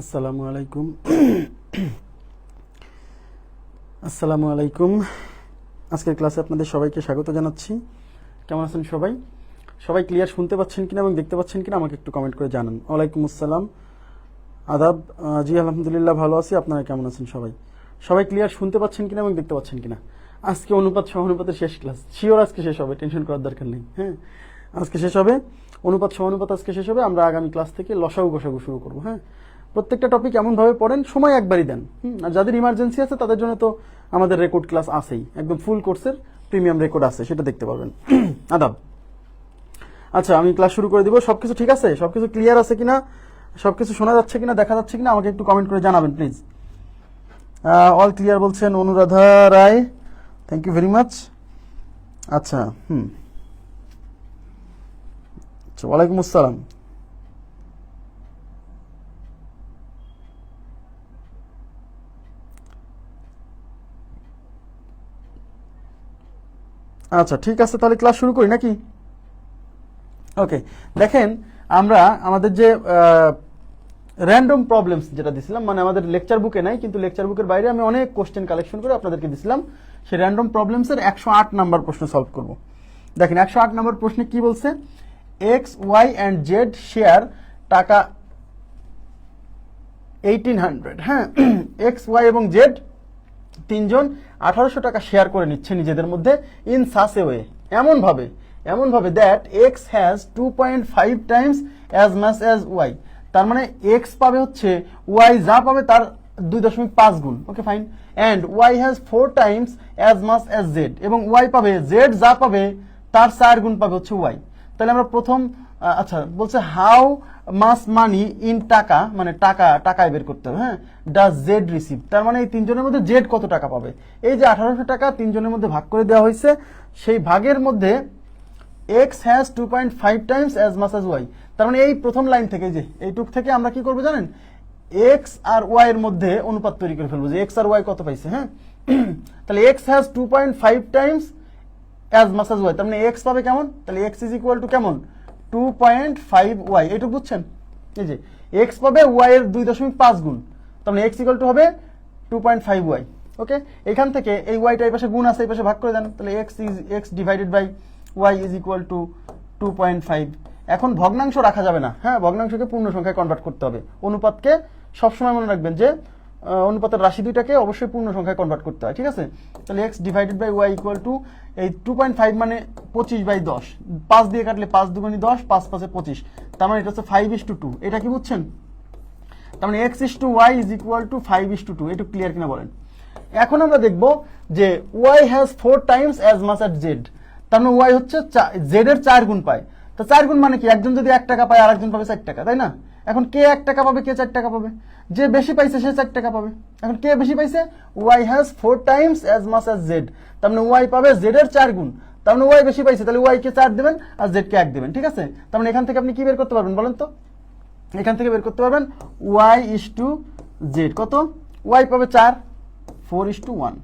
আসসালামু আলাইকুম। আসসালামু আলাইকুম। আজকের ক্লাসে আপনাদের সবাইকে স্বাগত জানাচ্ছি। কেমন আছেন সবাই? সবাই ক্লিয়ার শুনতে পাচ্ছেন কিনা এবং দেখতে পাচ্ছেন কিনা আমাকে একটু কমেন্ট করে জানান। ওয়ালাইকুম আসসালাম, আদাব। জি আলহামদুলিল্লাহ ভালো আছি। আপনারা কেমন আছেন সবাই? সবাই ক্লিয়ার শুনতে পাচ্ছেন কিনা এবং দেখতে পাচ্ছেন কিনা? আজকে অনুপাত সমানুপাতের শেষ ক্লাস, শিওর আজকে শেষ হবে, টেনশন করার দরকার নেই। হ্যাঁ, আজকে শেষ হবে অনুপাত সমানুপাত, আজকে শেষ হবে। আমরা আগামী ক্লাস থেকে লসাগু গসাগু শুরু করবো। হ্যাঁ, প্রত্যেকটা টপিক এমনভাবে পড়েন, সময় একবারই দেন। আর যাদের ইমার্জেন্সি আছে তাদের জন্য তো আমাদের রেকর্ড ক্লাস আছেই, একদম ফুল কোর্সের প্রিমিয়াম রেকর্ড আছে, সেটা দেখতে পাবেন। আদাব। আচ্ছা, আমি ক্লাস শুরু করে দিব। সবকিছু ঠিক আছে? সবকিছু ক্লিয়ার আছে কিনা? সবকিছু শোনা যাচ্ছে কিনা, দেখা যাচ্ছে কিনা আমাকে একটু কমেন্ট করে জানাবেন প্লিজ। অল ক্লিয়ার বলছেন অনুরাধা রায়, থ্যাংক ইউ ভেরি মাচ। আচ্ছা, আচ্ছা, ওয়ালাইকুম আসসালাম। আচ্ছা, ঠিক আছে, তাহলে ক্লাস শুরু করি নাকি? ওকে, দেখেন আমরা আমাদের যে র্যান্ডম প্রবলেমস যেটা দিছিলাম, মানে আমাদের লেকচার বুকে নাই কিন্তু লেকচার বুকের বাইরে আমি অনেক কোশ্চেন কালেকশন করে আপনাদেরকে দিছিলাম। সেই র্যান্ডম প্রবলেমসের 108 নাম্বার প্রশ্ন সলভ করব। দেখেন 108 নাম্বার প্রশ্নে কি বলছে, X Y and Z share টাকা 1800। হ্যাঁ, এক্স ওয়াই এবং জেড তিনজন 1800 টাকা শেয়ার করে নিচ্ছে নিজেদের মধ্যে, ইন সাচ এ ওয়ে, এমনভাবে that X has 2.5 times as much as Y. তার মানে এক্স পাবে হচ্ছে ওয়াই যা পাবে তার 2.5 গুণ। Okay fine. And Y has 4 times as much as Z, এবং ওয়াই পাবে, জেড যা পাবে তার 4 গুণ পাবে হচ্ছে ওয়াই। তাহলে আমরা প্রথম, আচ্ছা বলছে হাউ মাস মানি ইন টাকা, মানে টাকায় বের করতে হবে। হ্যাঁ, ডাজ জেড রিসিভ, তার মানে এই তিনজনের মধ্যে জেড কত টাকা পাবে। এই যে 1800 টাকা তিনজনের মধ্যে ভাগ করে দেওয়া হয়েছে, সেই ভাগের মধ্যে X has 2.5 times as much as Y. তার মানে এই প্রথম লাইন থেকে, যে এইটুক থেকে আমরা কি করবো জানেন, এক্স আর ওয়াই এর মধ্যে অনুপাত তৈরি করে ফেলবো যে এক্স আর ওয়াই কত পাইছে। হ্যাঁ, তাহলে X has 2.5 times as much as Y, তার মানে এক্স পাবে কেমন, তাহলে এক্স ইজ ইকুয়াল টু কেমন, 2.5 ওয়াই। এইটুকু বুঝছেন? এই যে এক্স পাবে ওয়াই এর 2.5 গুণ, তার মানে এক্স ইকুয়াল টু হবে 2.5 ওয়াই। ওকে, এখান থেকে এই ওয়াইটা এই পাশে গুণ আছে, এই পাশে ভাগ করে দেন, তাহলে X divided by Y is equal to 2.5। এখন ভগ্নাংশ রাখা যাবে না। হ্যাঁ, ভগ্নাংশকে পূর্ণ সংখ্যায় কনভার্ট করতে হবে। অনুপাতকে সবসময় মনে রাখবেন যে অনুপাতের রাশি দুইটাকে অবশ্যই পূর্ণ সংখ্যায় কনভার্ট করতে হয়। ঠিক আছে, তাহলে X divided by Y equal to এই 2.5 মানে 25/10, 5 দিয়ে কাটলে 5 দুগুণী 10, 5 5 25, তার মানে এটা হচ্ছে 5:2। এটা কি বুঝছেন? তার মানে X is to Y is equal to 5:2। এটা ক্লিয়ার কিনা বলেন। এখন আমরা দেখব যে Y has 4 times as much as Z, তার মানে ওয়াই হচ্ছে জেড এর 4 গুণ পায়। তো 4 গুণ মানে কি, একজন যদি 1 টাকা পায় আর একজন পাবে 4 টাকা, তাই না? এখন কে 1 টাকা পাবে, কে 4 টাকা পাবে? যে বেশি পাইছে সে 4 টাকা পাবে। এখন কে বেশি পাইছে, Y has 4 times as much as Z, তার মানে ওয়াই পাবে জেড এর 4 গুণ, তার মানে ওয়াই বেশি পাইছে, তাহলে ওয়াই কে 4 দেবেন আর জেড কে 1 দেবেন। ঠিক আছে, তার মানে এখান থেকে আপনি কি বের করতে পারবেন বলেন তো? এখান থেকে বের করতে পারবেন ওয়াই ইস টু জেড কত, ওয়াই পাবে 4, 4:1।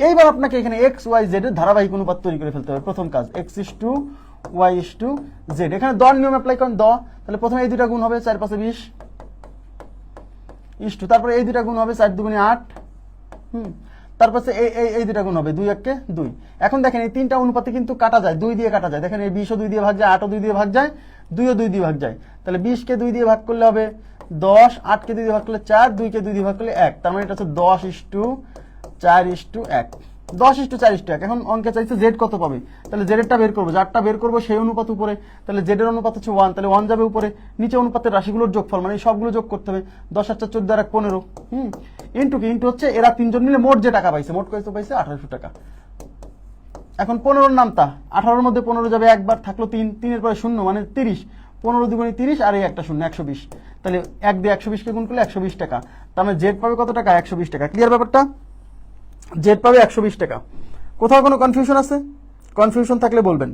এইবার আপনাকে এখানে এক্স ওয়াই জেড এর ধারাবাহিক অনুপাত তৈরি করে ফেলতে হবে। প্রথম কাজ, x is to Y is to Z, এখানে দর নিয়ম অ্যাপ্লাই করেন, তাহলে প্রথমে এই দুটা গুণ হবে 4 5 20 ইস টু, তারপরে এই দুটা গুণ হবে 4 2 8, তারপর এই দুটা গুণ হবে 2 1 2। এখন দেখেন এই তিনটা অনুপাতে কিন্তু কাটা যায়, 2 দিয়ে কাটা যায়। দেখেন এই 20 ও 2 দিয়ে ভাগ যায়, 8 ও 2 দিয়ে ভাগ যায়, 2 ও 2 দিয়ে ভাগ যায়। তাহলে 20 কে 2 দিয়ে ভাগ করলে হবে 10, 8 কে 2 দিয়ে ভাগ করলে 4, 2 কে 2 দিয়ে ভাগ করলে 1, তার মানে এটা হচ্ছে 10:4:1, 10:4:1। এখন অঙ্কে চাইছে জেড কত পাবে, তাহলে জেড এরটা বের করবো, যারটা বের করবো সেই অনুপাত উপরে, তাহলে জেড এর অনুপাত হচ্ছে 1, তাহলে 1 যাবে উপরে, নিচে অনুপাতের রাশিগুলোর যোগফল, মানে সবগুলো যোগ করতে হবে। 10 আর 4 14 আর 15, ইন্টু কি, ইন্টু হচ্ছে এরা তিনজন মিলে মোট যে টাকা পাইছে, মোট কত পাইছে 1800 টাকা। এখন 15 এর নামতা, 18 এর মধ্যে 15 যাবে একবার, থাকলো 3, 3 এর পরে 0 মানে 30, 15 দুগুণী 30 আর এই একটা 0 120, তাহলে 1 দিয়ে 120 কে গুণ করলে 120 টাকা, তার মানে জেড পাবে কত টাকা, 120 টাকা। ক্লিয়ার ব্যাপারটা? জেড পাবে 120 টাকা। কোথাও কোনো কনফিউশন আছে? কনফিউশন থাকলে বলবেন।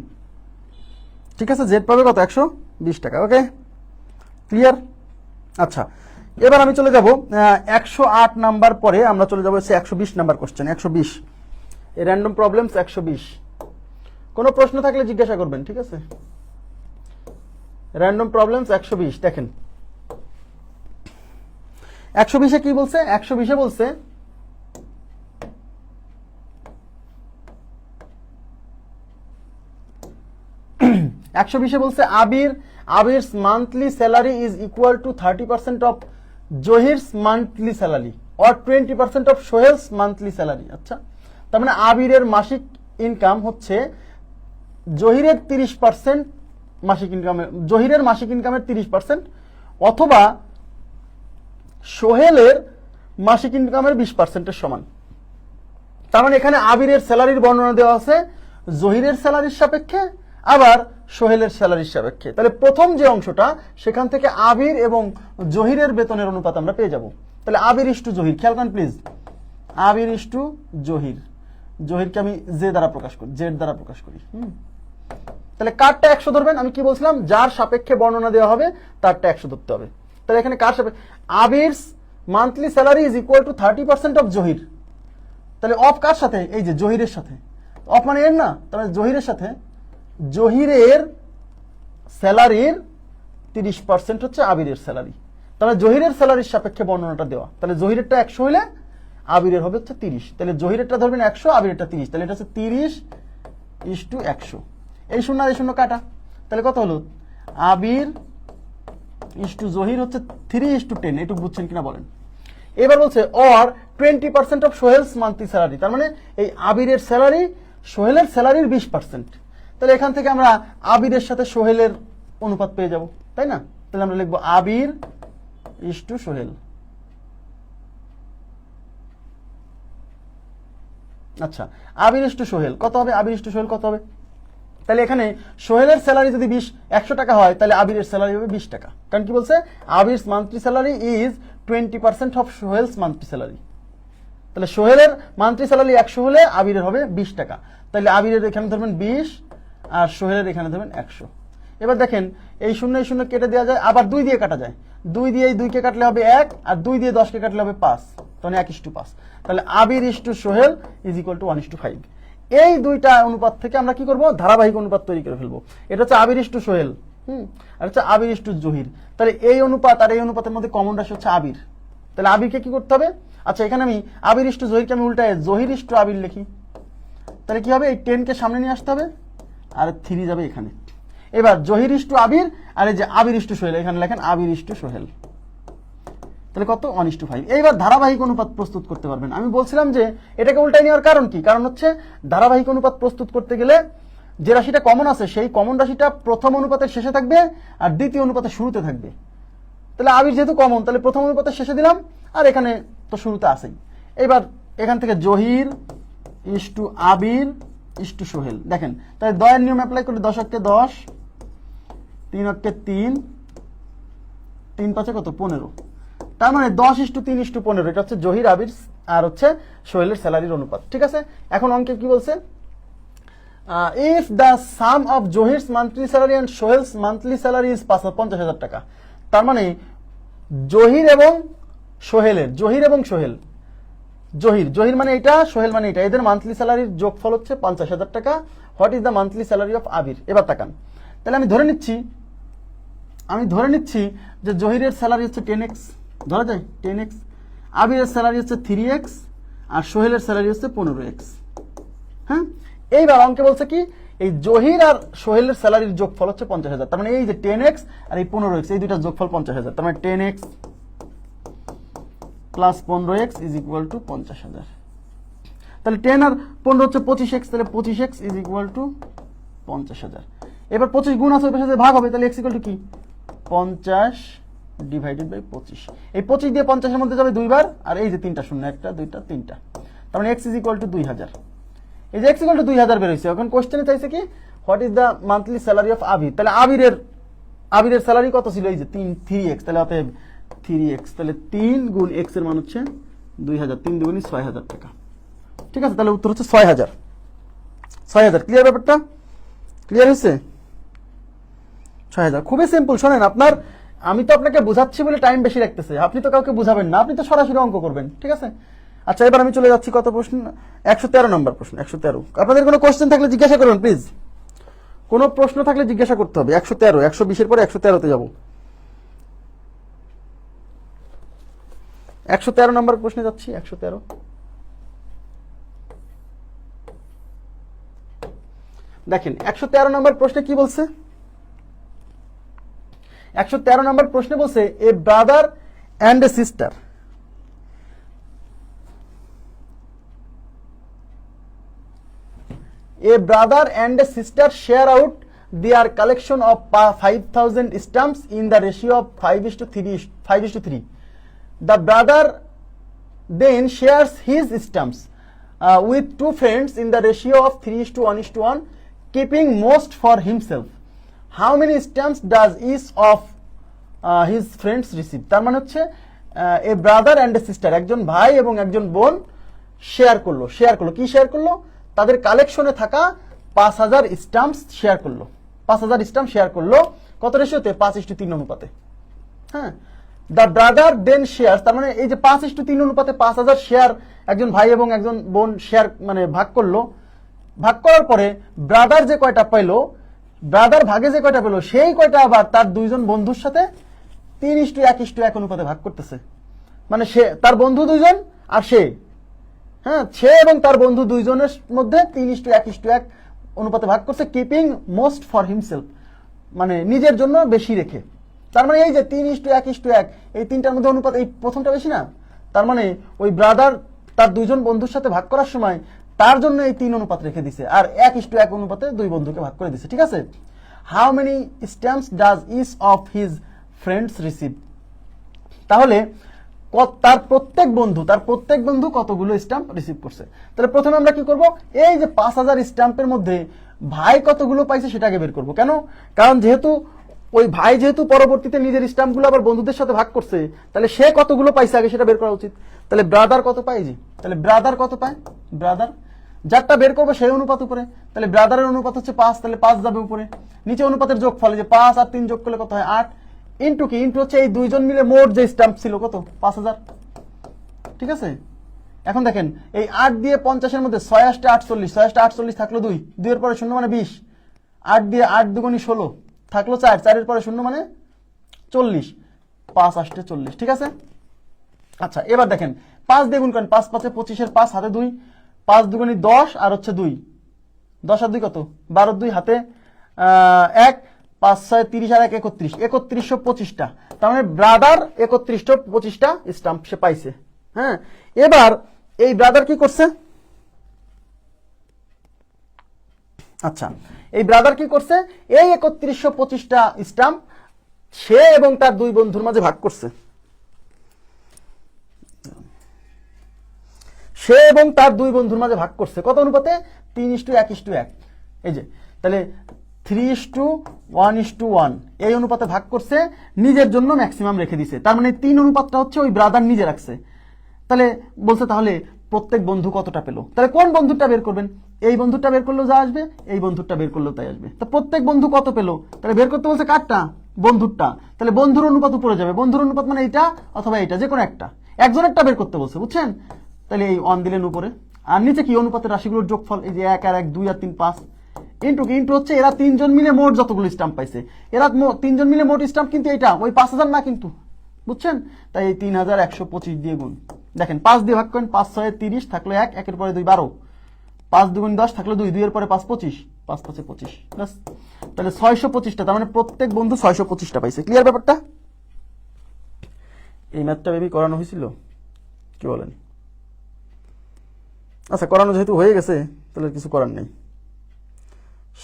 ঠিক আছে, জেড পাবে কত, 120 টাকা। ওকে, ক্লিয়ার? আচ্ছা, এবার আমি চলে যাব 108 নাম্বার পরে আমরা চলে যাবো 120 নাম্বার কোশ্চেন। 120 এই র্যান্ডম প্রবলেমস 120। কোনো প্রশ্ন থাকলে জিজ্ঞাসা করবেন। ঠিক আছে, র্যান্ডম প্রবলেমস 120 দেখেন 120 কি বলছে? 120 বলছে আবির's monthly salary is equal to 30% of জহির's monthly salary or 20% of সোহেল's monthly salary। আচ্ছা, তার মানে আবিরের মাসিক ইনকাম হচ্ছে জহিরের 30% মাসিক ইনকামের, জহিরের মাসিক ইনকামের 30% অথবা সোহেলের মাসিক ইনকামের 20%-এর সমান। তার মানে এখানে আবিরের স্যালারির বর্ণনা দেওয়া আছে জহিরের স্যালারির সাপেক্ষে, আবার সোহেলের স্যালারির সাপেক্ষে। তাহলে প্রথম যে অংশটা, সেখান থেকে আবির এবং জহিরের বেতনের অনুপাত আমরা পেয়ে যাব। তাহলে আবির ইস্টু জহির, খেয়াল করেন প্লিজ, আবির ইস্টু জহির, জহিরকে আমি জেড দ্বারা প্রকাশ করি। তাহলে কারটা 100 ধরবেন, আমি কি বলছিলাম, যার সাপেক্ষে বর্ণনা দেওয়া হবে তারটা 100 ধরতে হবে। তাহলে এখানে কার সাপেক্ষে, Abir's monthly salary is equal to 30% of Jahir. তাহলে অফ কার সাথে? এই যে জহিরের সাথে, অফ মানে এর না, তাহলে জহিরের সাথে, জহিরের স্যালারির 30% হচ্ছে আবিরের স্যালারি। তাহলে জহিরের স্যালারির সাপেক্ষে বর্ণনাটা দেওয়া, তাহলে জহিরেরটা 100 হলে আবিরের হবে হচ্ছে 30। তাহলে জহিরেরটা ধরবেন 100, আবিরেরটা 30, তাহলে এটা হচ্ছে 30:100। এই শূন্য আর এই শূন্য কাটা, তাহলে কত হলো? আবির ইস্টু জহির হচ্ছে 3:10। এটুকু বুঝছেন কিনা বলেন। এবার বলছে or 20% of Sohel's monthly salary, তার মানে এই আবিরের স্যালারি সোহেলের স্যালারির 20%। তাহলে এখান থেকে আমরা আবিরের সাথে সোহেলের অনুপাত পেয়ে যাব, তাই না? তাহলে আমরা লিখবো আবির ইস্টু সোহেল। আচ্ছা, আবির ইস্টু সোহেল কত হবে? আবির ইস্টু সোহেল কত হবে? তাহলে এখানে সোহেলের স্যালারি যদি 100 টাকা হয়, তাহলে আবিরের স্যালারি হবে 20 টাকা। কারণ কি বলছে? Abir's monthly salary is 20% of Sohel's monthly salary. তাহলে সোহেলের মান্থলি স্যালারি 100 হলে আবিরের হবে 20 টাকা। তাহলে আবিরের এখানে ধরবেন 20 আর সোহেলের এখানে ধরবেন 100। এবার দেখেন এই শূন্য কেটে দেওয়া যায়, আবার 2 দিয়ে কাটা যায়। 2 দিয়ে এই 2 কে কাটলে হবে 1, আর 2 দিয়ে 10 কে কাটলে হবে 5, তাহলে 1:5। তাহলে Abir is to Sohel is equal to 1:5। এই দুইটা অনুপাত থেকে আমরা কি করব? ধারাবাহিক অনুপাত তৈরি করে ফেলবো। এটা হচ্ছে আবির ইস্টু সোহেল, আর হচ্ছে আবির ইস্টু জহির। তাহলে এই অনুপাত আর এই অনুপাতের মধ্যে কমন রাশি হচ্ছে আবির। তাহলে আবিরকে কি করতে হবে? আচ্ছা, এখানে আমি আবির ইস্টু জহিরকে আমি উল্টায় জহির ইস্টু আবির লিখি। তাহলে কি হবে? এই 10 কে সামনে নিয়ে আসতে হবে, আর 3 যাবে এখানে। এবার জহির ইস্টু আবির, আর এই যে আবির ইস্টু সোহেল, এখানে লেখেন আবির ইস্টু সোহেল। তাহলে কত? 1:5। এইবার ধারাবাহিক অনুপাত প্রস্তুত করতে পারবেন। আমি বলছিলাম যে এটাকে উল্টাই নেওয়ার কারণ কি? কারণ হচ্ছে ধারাবাহিক অনুপাত প্রস্তুত করতে গেলে যে রাশিটা কমন আছে, সেই কমন রাশিটা প্রথম অনুপাতের শেষে থাকবে আর দ্বিতীয় অনুপাতের শুরুতে থাকবে। তাহলে আবির যেহেতু কমন, তাহলে প্রথম অনুপাতের শেষে দিলাম, আর এখানে তো শুরুতে আসেই। এবার এখান থেকে জহির ইস্টু আবির ইস্টু সোহেল, দেখেন তাই 10 এর নিয়ম অ্যাপ্লাই করে 10 × 10, 3 × 3, 3 × 5 কত? 15। তার মানে 10:3:15, এটা হচ্ছে জহির আবির আর হচ্ছে সোহেলের স্যালারির অনুপাত। ঠিক আছে, এখন অঙ্কে কি বলছে? If the sum of Jahir's monthly salary and Sohel's monthly salary is 50,000 টাকা। তার মানে জহির এবং সোহেলের, জহির মানে এটা, সোহেল মানে এটা, এদের মান্থলি স্যালারির যোগফল হচ্ছে 50,000 টাকা। What is the monthly salary of Abir? এবার তাকান, তাহলে আমি ধরে নিচ্ছি যে জহিরের স্যালারি হচ্ছে 10x, ধরা যায় 10x, আবিরের স্যালারি হচ্ছে 3x, আর সোহেলের স্যালারি হচ্ছে 15x। হ্যাঁ, এইবার অঙ্কে বলছে কি? এই জহির আর সোহেলের স্যালারির যোগফল হচ্ছে 50,000। তার মানে এই যে 10x আর এই 15x, এই দুইটার যোগফল 50,000। তার মানে 10x plus 15x is equal two 50,000। তাহলে 10 আর 15 হচ্ছে 25x, তাহলে 25x ইজ ইকুয়াল টু 50,000। এবার 25 গুণ আছে, ওই পাশে ভাগ হবে, তাহলে x ইকুয়াল টু কি? 50 ডিভাইডেড বাই 25। এই 25 দিয়ে 50 এর মধ্যে যাবে 2 বার, আর এই যে 3টা শূন্য, 1টা 2টা 3টা, তার মানে x ইজ ইকুয়াল টু 2000। এই যে x ইকুয়াল টু 2000 বের হইছে। এখন কোশ্চেনে চাইছে কি? What is the monthly salary of Abir? তাহলে আবিরের স্যালারি কত ছিল? এই যে 3x, তাহলে অতএব 3x, তাহলে 3 গুণ x এর মান হচ্ছে 2000, 3 দুগুণী 6000 টাকা। ঠিক আছে, তাহলে উত্তর হচ্ছে 6000। ক্লিয়ার? ব্যাপারটা ক্লিয়ার হয়েছে? 6000 খুবই সিম্পল। শোনেন, আমি তো আপনাকে বুঝাচ্ছি বলে টাইম বেশি লাগতেছে, আপনি তো কাউকে বুঝাবেন না, আপনি তো সরাসরি অঙ্ক করবেন। ঠিক আছে, আচ্ছা এবার আমি চলে যাচ্ছি কত প্রশ্ন? 113 নম্বর প্রশ্ন। 113। আপনাদের কোনো কোশ্চেন থাকলে জিজ্ঞাসা করুন প্লিজ, কোনো প্রশ্ন থাকলে জিজ্ঞাসা করতে হবে। 113, 120 এর পরে 113-তে যাব। 113 নম্বর প্রশ্নে যাচ্ছি। 113 দেখেন 113 নম্বর প্রশ্নে কি বলছে? 113 নম্বর প্রশ্নে বলছে এ brother and a sister, a brother and a sister share out their collection of 5,000 stamps in the ratio of 5:3. The brother then shares his stamps with two friends in the ratio of 3:1:1, keeping most for himself. How many stamps does each of his friends receive? তার মানে হচ্ছে a brother and a sister, একজন ভাই এবং একজন বোন share করলো কি শেয়ার করলো? তাদের কালেকশনে থাকা 5,000 স্ট্যাম্পস শেয়ার করলো। 5,000 স্ট্যাম্প শেয়ার করলো কত রেশিওতে? 5:3 অনুপাতে। হ্যাঁ, দ্য ব্রাদার দেন শেয়ার, তার মানে এই যে 5:3 অনুপাতে 5,000 শেয়ার একজন ভাই এবং একজন বোন শেয়ার মানে ভাগ করলো। ভাগ করার পরে ব্রাদার যে কয়টা পাইলো, ব্রাদার ভাগে যে কয়টা পেলো, সেই কয়টা আবার তার দুইজন বন্ধুর সাথে 3:1:1 অনুপাতে ভাগ করতেছে। মানে সে, তার বন্ধু দুইজন আর সে, হ্যাঁ, সে এবং তার বন্ধু দুইজনের মধ্যে 3:1:1 অনুপাতে ভাগ করছে, কিপিং মোস্ট ফর হিমসেলফ, মানে নিজের জন্য বেশি রেখে। তার মানে এই যে 3:1:1, এই তিনটার মধ্যে অনুপাত, এই প্রথমটা বেশি না, তার মানে ওই ব্রাদার তার দুইজন বন্ধুর সাথে ভাগ করার সময় তার জন্য এই 3 অনুপাত রেখে দিছে, আর 1:1 অনুপাতে দুই বন্ধুকে ভাগ করে দিছে। ঠিক আছে? How many stamps does each of his friends receive? তাহলে তার প্রত্যেক বন্ধু কতগুলো স্ট্যাম্প রিসিভ করছে। তাহলে প্রথমে আমরা কি করব? এই যে 5,000 স্ট্যাম্পের মধ্যে ভাই কতগুলো পাইছে সেটাকে বের করব। কেন? কারণ যেহেতু ওই ভাই যেহেতু পরবর্তীতে নিজের স্ট্যাম্পগুলো আবার বন্ধুদের সাথে ভাগ করছে, তাহলে সে কতগুলো পাইছে আগে সেটা বের করা উচিত। তাহলে ব্রাদার কত পায়? তাহলে ব্রাদার কত পায়? ব্রাদার যারটা বের করবো সেই অনুপাত উপরে। তাহলে ব্রাদারের অনুপাত হচ্ছে 5, তাহলে 5 যাবে উপরে। নিচে অনুপাতের যোগফল, যে 5 আর 3 যোগ করলে কত হয়? 8। ইন্টু কি? ইন্টু হচ্ছে এই দুইজন মিলে মোট যে স্ট্যাম্প ছিল কত? 5,000। ঠিক আছে? এখন দেখেন এই 8 দিয়ে 50-এর মধ্যে 6 আসতে 48, 6 আসতে 48 থাকলো 2, 2 এর পরে 0 মানে 20, 8 দিয়ে 8 দুগুণী 16 থাকলো 4, 4 এর পরে 0 মানে 40, 5 আসতে 40। ঠিক আছে? আচ্ছা, এবার দেখেন 5 দিয়ে গুণ করেন, 5 5 25 এর 5 হাতে 2, 5 দুগুণী 10 আর হচ্ছে 2, 10 আর 2 কত? 12, 2 হাতে 1, 5 6 30 আর 1 31, 3125টা। তার মানে ব্রাদার 3125টা স্ট্যাম্প সে পাইছে। হ্যাঁ, এবার এই ব্রাদার কি করছে? আচ্ছা, এই ব্রাদার কি করছে? এই 3125টা স্ট্যাম্প সে এবং তার দুই বন্ধুর মাঝে ভাগ করছে। সে এবং তার দুই বন্ধুর মাঝে ভাগ করছে কত অনুপাতে? 3:1:1। এই যে, তাহলে 3:1:1 এই অনুপাতে ভাগ করছে, নিজের জন্য ম্যাক্সিমাম রেখে দিছে। তার মানে 3 অনুপাতটা হচ্ছে ওই ব্রাদার নিজে রাখছে। তাহলে বলছে তাহলে প্রত্যেক বন্ধু কতটা পেল? তাহলে কোন বন্ধুটা বের করবেন? এই বন্ধুটা বের করলেও যা আসবে, এই বন্ধুটা বের করলেও তাই আসবে। তো প্রত্যেক বন্ধু কত পেল? তাহলে বের করতে বলছে কারটা? বন্ধুরটা। তাহলে বন্ধুর অনুপাত উপরে যাবে। বন্ধুর অনুপাত মানে এইটা অথবা এইটা, যে কোনো একটা, একজনেরটা বের করতে বলছে, বুঝছেন? তাহলে এই 1 দিলেন উপরে, আর নিচে কি? অনুপাতের রাশিগুলোর যোগফল, এই যে 1 আর 1, 2 আর 3 5, ইন্টু কি? ইন্টু হচ্ছে এরা তিনজন মিলে মোট যতগুলো স্ট্যাম্প পাইছে। এরা তিনজন মিলে মোট স্ট্যাম্প কিন্তু এইটা, ওই 5,000 না কিন্তু, বুঝছেন? তাই এই 3,125 দিয়ে গুণ। দেখেন 5 দিয়ে ভাগ করেন, 5 6 30 থাকলো 1, 1 এর পরে 2 12, 5 দুগুণ 10 থাকলো 2, 2 এর পরে 5 25, 5 5 25, প্লাস তাহলে 625টা। তার মানে প্রত্যেক বন্ধু 625টা পাইছে। ক্লিয়ার ব্যাপারটা? এই ম্যাথটা বেবি করানো হয়েছিল, কি বলেন? আচ্ছা, করানো যেহেতু হয়ে গেছে তাহলে কিছু করার নেই।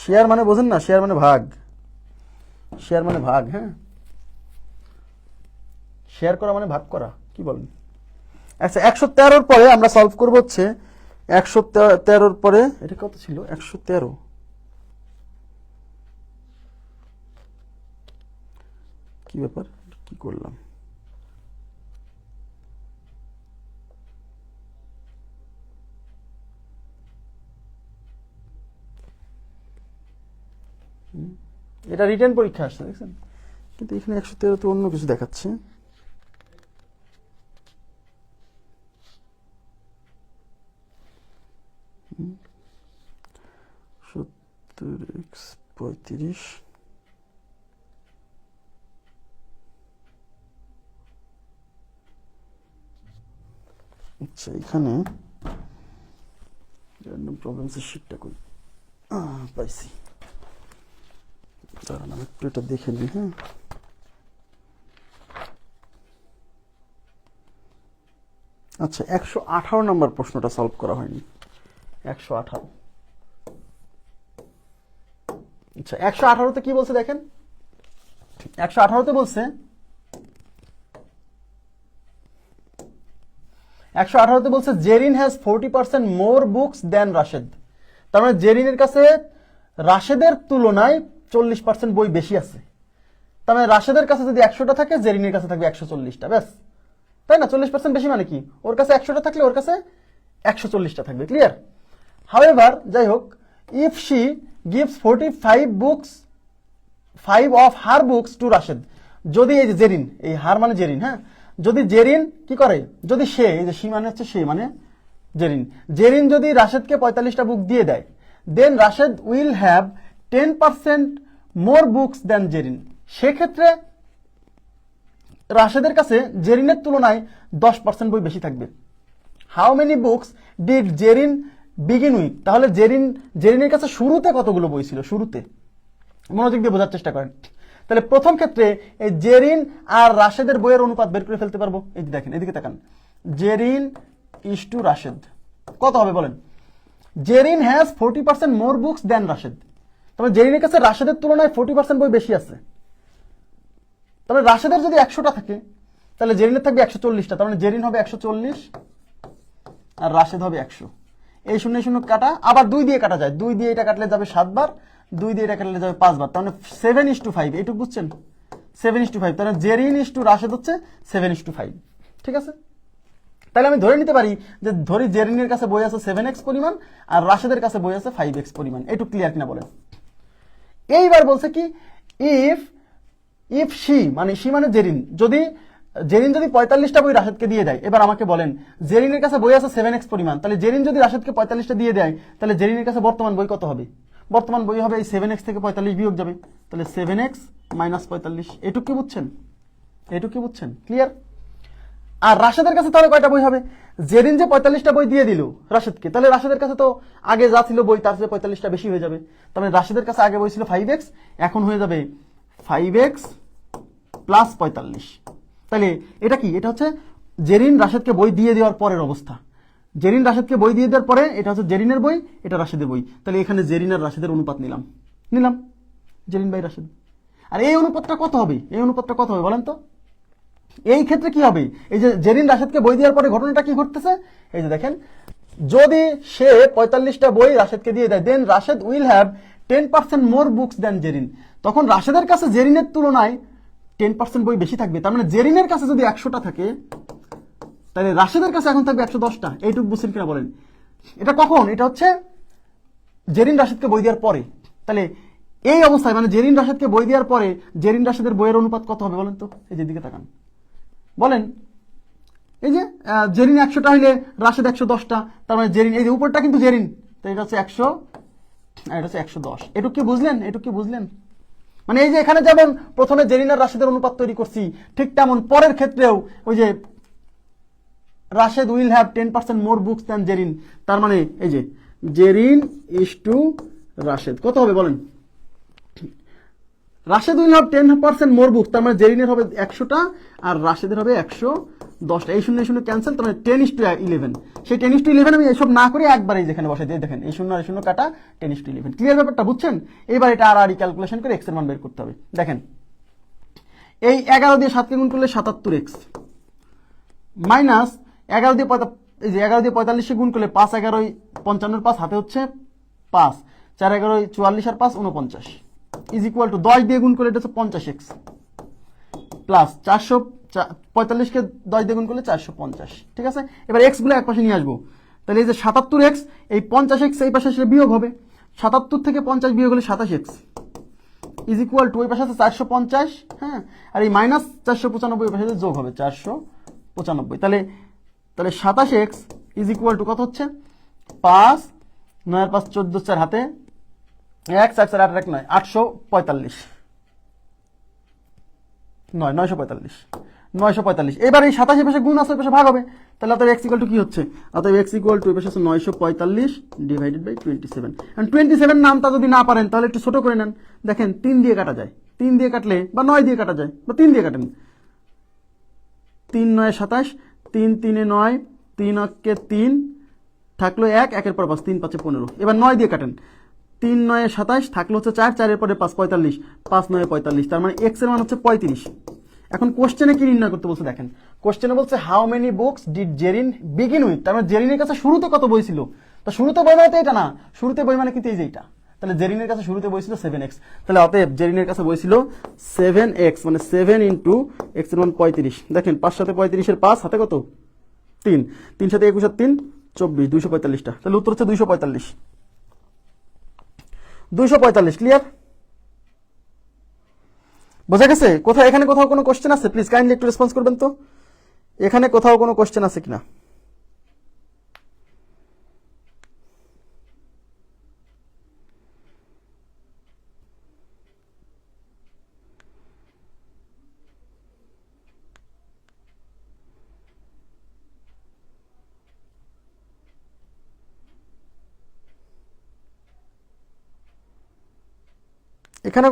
শেয়ার মানে বোঝেন না? শেয়ার মানে ভাগ, শেয়ার মানে ভাগ। হ্যাঁ, শেয়ার করা মানে ভাগ করা, কি বলেন? আচ্ছা, 113 পরে আমরা সলভ করব হচ্ছে 113 পরে, এটা কত ছিল? 113, কি ব্যাপার, কি করলাম? এটা রিটেন পরীক্ষা আসছে, দেখছেন? কিন্তু এখানে 113 তো অন্য কিছু দেখাচ্ছে। x 35, আচ্ছা, এখানে র্যান্ডম প্রবলেমসের শিটটা করি, পাইছি। দাঁড়ান আমি একটু এটা দেখে নিই। হ্যাঁ, আচ্ছা, 118 নম্বর প্রশ্নটা সলভ করা হয়নি। 118, আচ্ছা 118তে কি বলছে দেখেন। 118তে বলছে 118তে বলছে জেরিন হ্যাজ 40% মোর বুকস দেন রাশেদ। তার মানে জেরিনের কাছে রাশেদের তুলনায় 40% বই বেশি আছে। তার মানে রাশেদের কাছে যদি 100টা থাকে, জেরিনের কাছে থাকবে 140টা, ব্যাস, তাই না? 40% বেশি মানে কি, ওর কাছে 100টা থাকলে ওর কাছে 140টা থাকবে। ক্লিয়ার? হাউএভার, যাই হোক, if she gives 45 books 5 of her books two Rashed, যদি এই যে জেরিন, এই হার মানে জেরিন, হ্যাঁ, যদি জেরিন কি করে, যদি সে, এই যে সি মানে হচ্ছে সে মানে জেরিন, জেরিন যদি রাশেদকে 45টা বুক দিয়ে দেয়, then Rashed will have 10% more books than Jerin. সেক্ষেত্রে রাশেদের কাছে জেরিনের তুলনায় 10% বই বেশি থাকবে। How many books did Jerin begin with? তাহলে জেরিনের কাছে শুরুতে কতগুলো বই ছিল? শুরুতে মনোযোগ দিয়ে বোঝার চেষ্টা করেন। তাহলে প্রথম ক্ষেত্রে এই জেরিন আর রাশেদের বইয়ের অনুপাত বের করে ফেলতে পারবো। এই দেখেন, এদিকে তাকান, জেরিন ইজ টু রাশেদ কত হবে বলেন? জেরিন হ্যাজ 40% মোর বুকস দেন রাশেদ। তবে জেরিনের কাছে রাশেদের তুলনায় 40% বই বেশি আছে। তবে রাশেদের যদি 100টা থাকে, তাহলে জেরিনের থাকবে 140টা। তার মানে জেরিন হবে 140 আর রাশেদ হবে 100। এই 0 0 কাটা, আবার 2 দিয়ে কাটা যায়, 2 দিয়ে এটা কাটলে যাবে 7 বার, 2 দিয়ে এটা কাটলে যাবে 5 বার। তার মানে 7:5, এইটুকু বুঝছেন? 7:5, তার মানে জেরিন ইস টু রাশেদ হচ্ছে 7:5। ঠিক আছে? তাহলে আমি ধরে নিতে পারি যে, ধরি জেরিনের কাছে বই আছে 7x পরিমাণ আর রাশেদের কাছে বই আছে 5x পরিমাণ। এইটুকু ক্লিয়ার কিনা বলেন? এইবার বলছে কি, ইফ শি মানে জেরিন, যদি 45টা বই রাশেদকে দিয়ে দেয়, এবার আমাকে বলেন জেরিনের কাছে বই আছে 7x পরিমাণ, তাহলে জেরিন যদি রাশেদকে 45টা দিয়ে দেয়, তাহলে জেরিনের কাছে বর্তমান বই কত হবে? বর্তমান বই হবে এই 7x থেকে 45 বিয়োগ যাবে, তাহলে 7x মাইনাস 45। এটুকু কি বুঝছেন? এটুকু কি বুঝছেন? ক্লিয়ার? আর রাশেদের কাছে তাহলে কয়টা বই হবে? জেরিন যে 45টা বই দিয়ে দিল রাশেদকে, তাহলে রাশেদের কাছে তো আগে যা ছিল বই তার চেয়ে 45টা বেশি হয়ে যাবে। তার মানে রাশেদের কাছে আগে বই ছিল 5x, এখন হয়ে যাবে 5x প্লাস 45। তাহলে এটা কি? এটা হচ্ছে জেরিন রাশেদকে বই দিয়ে দেওয়ার পরের অবস্থা। জেরিন রাশেদকে বই দিয়ে দেওয়ার পরে এটা হচ্ছে জেরিনের বই, এটা রাশেদের বই। তাহলে এখানে জেরিন আর রাশেদের অনুপাত নিলাম জেরিন বাই রাশেদ। আর এই অনুপাতটা কত হবে? এই অনুপাতটা কত হবে বলেন তো? এই ক্ষেত্রে কি হবে? এই যে জেরিন রাশেদকে বই দেওয়ার পরে ঘটনাটা কি ঘটতেছে, এই যে দেখেন, যদি সে 45টা বই রাশেদকে দিয়ে দেয়, then Rashed will have 10% more books than Jerin. তখন রাশেদের কাছে জেরিনের তুলনায় 10% বই বেশি থাকবে। তার মানে জেরিনের কাছে যদি 100টা থাকে, তাহলে রাশেদের কাছে এখন থাকবে 110টা। এইটুকু বুঝছেন কিনা বলেন? এটা কখন? এটা হচ্ছে জেরিন রাশেদকে বই দেওয়ার পরে। তাহলে এই অবস্থায় মানে জেরিন রাশেদকে বই দেওয়ার পরে জেরিন রাশেদের বইয়ের অনুপাত কত হবে বলেন তো? এই যে দিকে তাকান, বলেন। এই যে জেরিন 100টা হইলে রাশেদ 110টা, তার মানে জেরিন, এই যে উপরটা কিন্তু জেরিন, তো এটা হচ্ছে 100 আর এটা হচ্ছে 110। এটুকু কি বুঝলেন? এটুকু কি বুঝলেন? মানে এই যে এখানে যেমন প্রথমে জেরিন আর রাশেদের অনুপাত তৈরি করছি, ঠিক তেমন পরের ক্ষেত্রেও ওই যে Rashed will have 10% more books than Jerin. তার মানে এই যে জেরিন ইজ টু রাশেদ কত হবে বলেন? Rashed will have 10% more books, তার মানে জেরিনের হবে 100টা আর রাশেদের হবে 110টা। এই 0 0 ক্যান্সেল, তার মানে 10:11। সেই 10:11 আমি এইসব না করে একবারে যেখানে বসাই দিই, দেখেন এই 0 আর 0 কাটা, 10:11। ক্লিয়ার ব্যাপারটা বুঝছেন? এবার এটা আর ক্যালকুলেশন করে এক্স এর মান বের করতে হবে। দেখেন, এই 11 দিয়ে 7কে গুণ করলে 77x মাইনাস 11 দিয়ে 45 গুণ করলে 5 11 55 5 হাতে হচ্ছে 5, 4 11 44 আর 5 49 ইজ ইকুয়াল টু 10 দিয়ে গুণ করলে এটা হচ্ছে 50x প্লাস 445কে 10 দিয়ে গুণ করলে 450। ঠিক আছে? এবার x গুলো এক পাশে নিয়ে আসবো। তাহলে এই যে 77x, এই 50x এই পাশে আসলে বিয়োগ হবে, 77 থেকে 50 বিয়োগ হলে 27x ইজ ইকুয়াল টু ওই পাশে আছে 450, হ্যাঁ, আর এই মাইনাস 495 ওই পাশে যোগ হবে 495। তাহলে 27x ইজ ইকুয়াল টু কত হচ্ছে? 5 9 আর 5 14, 4 হাতে 1 4 4 8 1 9 845 945। এবার এই 27 পাশে গুণ আছে, ওই পাশে ভাগ হবে, তাহলে অতএব এক্স ইকুয়াল টু কি হচ্ছে, অতএব এক্স ইকুয়াল টু এবার 945 ডিভাইডেড বাই 27। এন্ড 27 নামটা যদি না পারেন তাহলে একটু ছোট করে নেন। দেখেন 3 দিয়ে কাটা যায়, 3 দিয়ে কাটলে বা 9 দিয়ে কাটা যায়, বা 3 দিয়ে কাটেন। 3 9 27, 3 3 9, 3 অক্কে 3 থাকলো 1, 1 এর পর 5, 3 5 15। এবার 9 দিয়ে কাটেন, 3 9 27 থাকলো হচ্ছে 4, 4 এর পরে 5 45, 5 9 45, তার মানে এক্স এর মান হচ্ছে 35। এখন কোশ্চেনে কি নির্ণয় করতে বলছে দেখেন, কোশ্চেনে বলছে how many books did Jerin begin with, তার মানে জেরিনের কাছে শুরুতে কত বই ছিল। তো শুরুতে বই মানে তো এটা না, শুরুতে বই মানে কিন্তু এই যে এটা, তাহলে জেরিনের কাছে শুরুতে বই ছিল 7x, তাহলে অতএব জেরিনের কাছে বই ছিল 7x, মানে 7 ইন্টু এক্স এর মান 35। দেখেন 5 সাথে 35 এর 5 হাতে কত 3, 3 সাথে 21 আর 3 24, 245টা, তাহলে উত্তর হচ্ছে 245। 245 ক্লিয়ার, বোঝা গেছে? কোথায় এখানে কোথাও কোনো কোশ্চেন আছে? প্লিজ কাইন্ডলি একটু রেসপন্স করবেন তো, এখানে কোথাও কোনো কোশ্চেন আছে কিনা। এখানে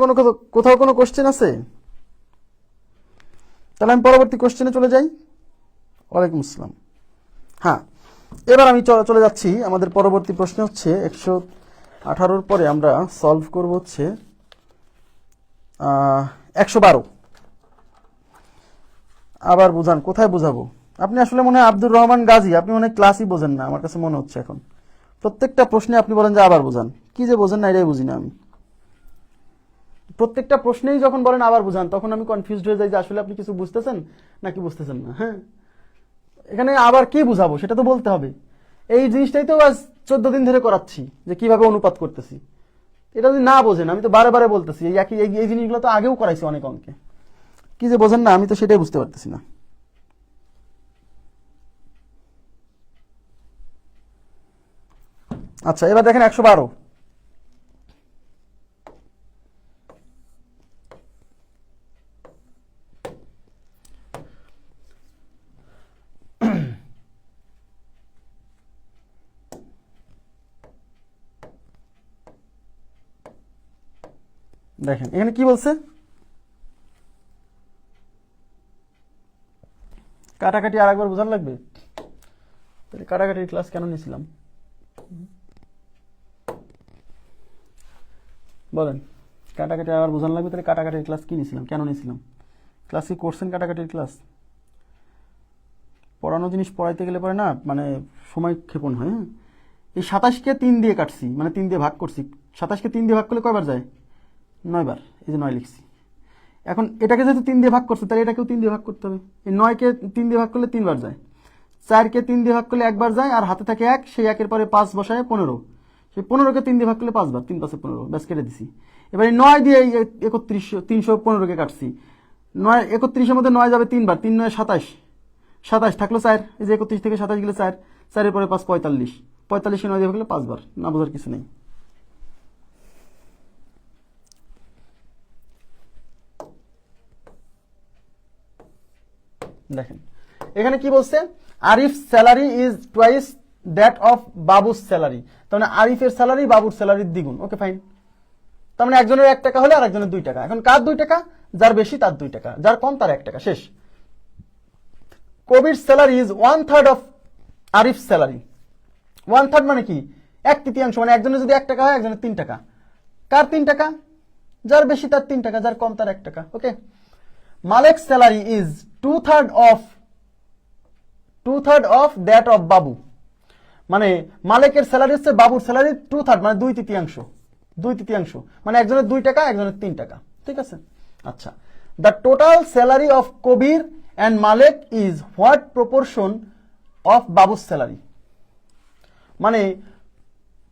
কোথাও কোনো কোশ্চেন আছে? তাহলে আমি পরবর্তী কোশ্চেনে চলে যাই। ওয়ালাইকুম আসসালাম। হ্যাঁ, এবার আমি চলে যাচ্ছি, আমাদের পরবর্তী প্রশ্ন হচ্ছে 118 পরে আমরা সলভ করব হচ্ছে 112। আবার বুঝান, কোথায় বুঝাবো? আপনি আসলে মনে হয় আব্দুর রহমান গাজী, আপনি মনে হয় ক্লাসই বোঝেন না আমার কাছে মনে হচ্ছে এখন। প্রত্যেকটা প্রশ্নে আপনি বলেন যে আবার বুঝান, কি যে বোঝেন না এটাই বুঝি না আমি। প্রত্যেকটা প্রশ্নেই যখন বলেন আবার বুঝান, তখন আমি কনফিউজড হয়ে যাই যে আসলে আপনি কিছু বুঝতেছেন নাকি বুঝতেছেন না। হ্যাঁ, এখানে আবার কি বুঝাবো সেটা তো বলতে হবে। এই জিনিসটাই তো আজ 14 দিন ধরে করাচ্ছি যে কিভাবে অনুপাত করতেছি। এটা যদি না বোঝেন, আমি তো বারে বারে বলতেছি এই জিনিসগুলো তো আগেও করাইছি অনেক অঙ্কে, কি যে বোঝেন না আমি তো সেটাই বুঝতে পারতেছি না। আচ্ছা, এবার দেখেন 112। দেখেন এখানে কি বলছে, কাটাকাটি আর একবার বোঝান লাগবে। তাহলে কাটাকাটির ক্লাস কেন নিয়েছিলাম বলেন? কাটাকাটি আবার বোঝান লাগবে, তাহলে কাটাকাটির ক্লাস কি নিয়েছিলাম, কেন নিয়েছিলাম? ক্লাস কি করছেন কাটাকাটির ক্লাস? পড়ানো জিনিস পড়াইতে গেলে পরে না মানে সময় ক্ষেপণ হয়। হ্যাঁ, এই 27কে 3 দিয়ে কাটছি, মানে 3 দিয়ে ভাগ করছি। 27কে 3 দিয়ে ভাগ করলে কয়বার যায়? 9 বার। এই যে 9 লিখছি। এখন এটাকে যেহেতু 3 দিয়ে ভাগ করছে, তাহলে এটাকেও 3 দিয়ে ভাগ করতে হবে। এই 9কে 3 দিয়ে ভাগ করলে 3 বার যায়, 4কে 3 দিয়ে ভাগ করলে 1 বার যায়, আর হাতে থাকে 1, সেই 1 এর পরে 5 বসায় 15, সেই 15কে 3 দিয়ে ভাগ করলে 5 বার, 3 5 15, ব্যাস কেটে দিছি। এবার এই 9 দিয়ে 315কে কাটছি। 9 31-এর মধ্যে 9 যাবে 3 বার, 3 9 27, 27 থাকলো 4, এই যে 31 থেকে 27 গেলে 4, 4 এর পরে 5 45, 45কে 9 দিয়ে ভাগ করলে 5 বার, না বোঝার কিছু নেই। দেখেন এখানে কি বলছে, Arif salary is twice that of বাবুর স্যালারি, তার মানে আরিফের স্যালারি বাবুর স্যালারির দ্বিগুণ। ওকে ফাইন, তার মানে একজনের 1 টাকা হলে আর একজনের 2 টাকা। এখন কার 2 টাকা? যার বেশি তার 2 টাকা, যার কম তার 1 টাকা। শেষ। Kabir salary is 1/3 of Arif salary. 1/3 মানে কি? 1/3, মানে একজনের যদি 1 টাকা হয় একজনের 3 টাকা। কার 3 টাকা? যার বেশি তার 3 টাকা, যার কম তার 1 টাকা। Okay. Malek salary is 2/3 of that of Babu, মানে মালিকের স্যালারি হচ্ছে বাবুর স্যালারি 2/3, মানে 2/3, মানে একজনের 2 টাকা একজনের 3 টাকা। ঠিক আছে। আচ্ছা, the total salary of Kabir and Malik is what proportion of বাবুর স্যালারি, মানে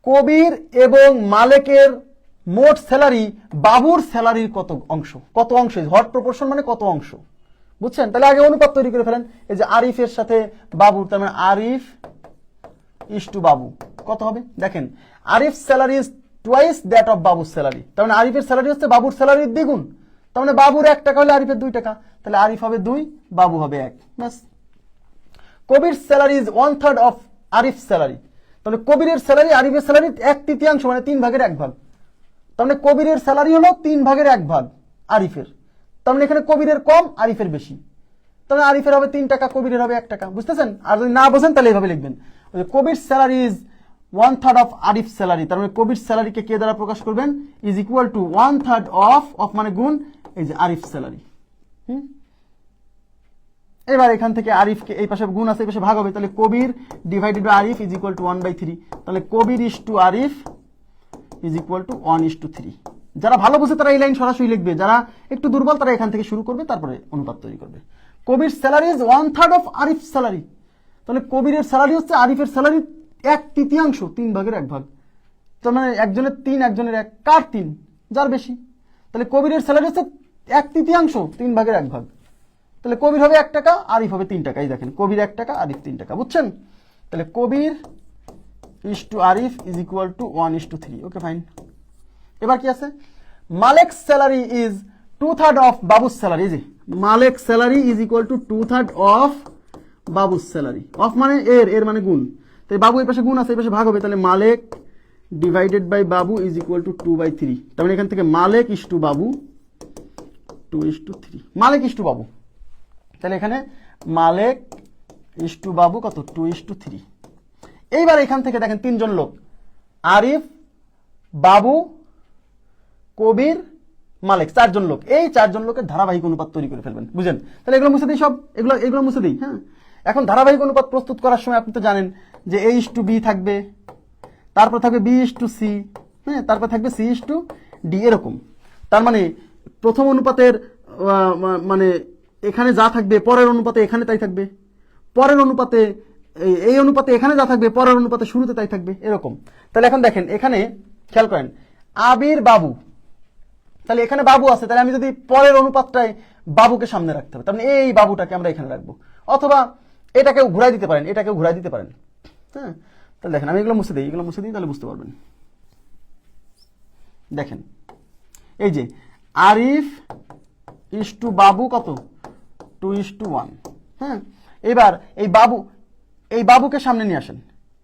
কবির এবং মালিকের মোট স্যালারি বাবুর স্যালারির কত অংশ, হোয়াট প্রপোর্শন মানে কত অংশ, বুঝছেন? তাহলে আগে অনুপাত তৈরি করে ফেলেন। এই যে আরিফের সাথে বাবুর, তার মানে আরিফ ইস টু বাবু কত হবে? দেখেন Arif salary is twice that of বাবুর স্যালারি, তার মানে আরিফের স্যালারি হচ্ছে বাবুর স্যালারির দ্বিগুণ, তার মানে বাবুর 1 টাকা হলে আরিফের 2 টাকা, তাহলে আরিফ হবে 2, বাবু হবে 1, ব্যাস। Kabir salary is 1/3 of Arif salary. তাহলে কবিরের স্যালারি আরিফের স্যালারি 1/3 মানে 3/1 তার মানে কবিরের স্যালারি হলো 3/1 আরিফের। তার মানে এখানে কবিরের কম আরিফের বেশি, তাহলে আরিফের হবে 3 টাকা, কবিরের হবে 1 টাকা। বুঝতেছেন? আর যদি না বোঝেন তাহলে এইভাবে লিখবেন, Kabir salary is 1/3 of Arif salary. তার মানে কবির স্যালারিকে কে দ্বারা প্রকাশ করবেন? ইজ ইকুয়াল টু 1/3 অফ মানে গুণ এই যে আরিফ স্যালারি। এবার এখান থেকে আরিফকে এই পাশে গুণ আছে, এই পাশে ভাগ হবে, তাহলে Kabir divided by Arif is equal to 1/3। তাহলে Kabir is to Arif is equal to 1:3। যারা ভালো বুঝে তারা এই লাইন সরাসরি লিখবে, যারা একটু দুর্বল তারা এখান থেকে শুরু করবে, তারপরে অনুপাত তৈরি করবে। Kabir salary is 1/3 of Arif salary. তাহলে কবিরের স্যালারি হচ্ছে আরিফের স্যালারি 1/3, 3/1। তার মানে একজনের 3 একজনের 1, কার 3? যার বেশি। তাহলে কবিরের স্যালারি হচ্ছে 1/3, 3/1। তাহলে কবির হবে 1 টাকা, আরিফ হবে 3 টাকা। এই দেখেন, কবির 1 টাকা, আরিফ 3 টাকা। বুঝছেন? তাহলে Kabir is to Arif is equal to 1:3। Okay, fine. এবার কি আছে? মালেক স্যালারি ইজ 2/3 অফ বাবুর স্যালারি। এই যে Malek salary is equal to 2/3 of বাবুর স্যালারি। অফ মানে এর মানে গুণ। তাই বাবু এই পাশে গুণ আছে, এই পাশে ভাগ হবে, তাহলে মালেক divided by Babu is equal to 2/3। তার মানে এখান থেকে মালেক is two Babu 2:3। Malek is two বাবু, তাহলে এখানে মালেক ইজ টু বাবু কত? 2:3। এইবার এখান থেকে দেখেন 3 জন লোক, আরিফ, বাবু, কবির, মালেক, 4 জন লোক। এই 4 জন লোকের ধারাবাহিক অনুপাত তৈরি করে ফেলবেন। বুঝেন? তাহলে এগুলো মুছে দিই, সব এগুলো মুছে দিই। হ্যাঁ, এখন ধারাবাহিক অনুপাত প্রস্তুত করার সময় আপনি তো জানেন যে A ইজ টু B থাকবে, তারপর থাকবে B ইজ টু C, হ্যাঁ, তারপর থাকবে C ইজ টু D, এরকম। তার মানে প্রথম অনুপাতের মানে এখানে যা থাকবে পরের অনুপাতে এখানে তাই থাকবে, পরের অনুপাতে এই অনুপাতে এখানে যা থাকবে পরের অনুপাতে শুরুতে তাই থাকবে, এরকম। তাহলে এখন দেখেন, এখানে খেয়াল করেন, আবির বাবু, তাহলে এখানে বাবু আছে, তাহলে আমি যদি পরের অনুপাতটায় বাবুকে সামনে রাখতে হবে, তার মানে এই বাবুটাকে আমরা এখানে রাখবো, অথবা এটাকেও ঘুরাই দিতে পারেন, এটাকেও ঘুরাই দিতে পারেন। হ্যাঁ, তাহলে দেখেন আমি এগুলো মুছে দিই, তাহলে বুঝতে পারবেন। দেখেন, এই যে আরিফ ইজ টু বাবু কত? 2:1। হ্যাঁ, এবার এই বাবুকে সামনে নিয়ে আসেন,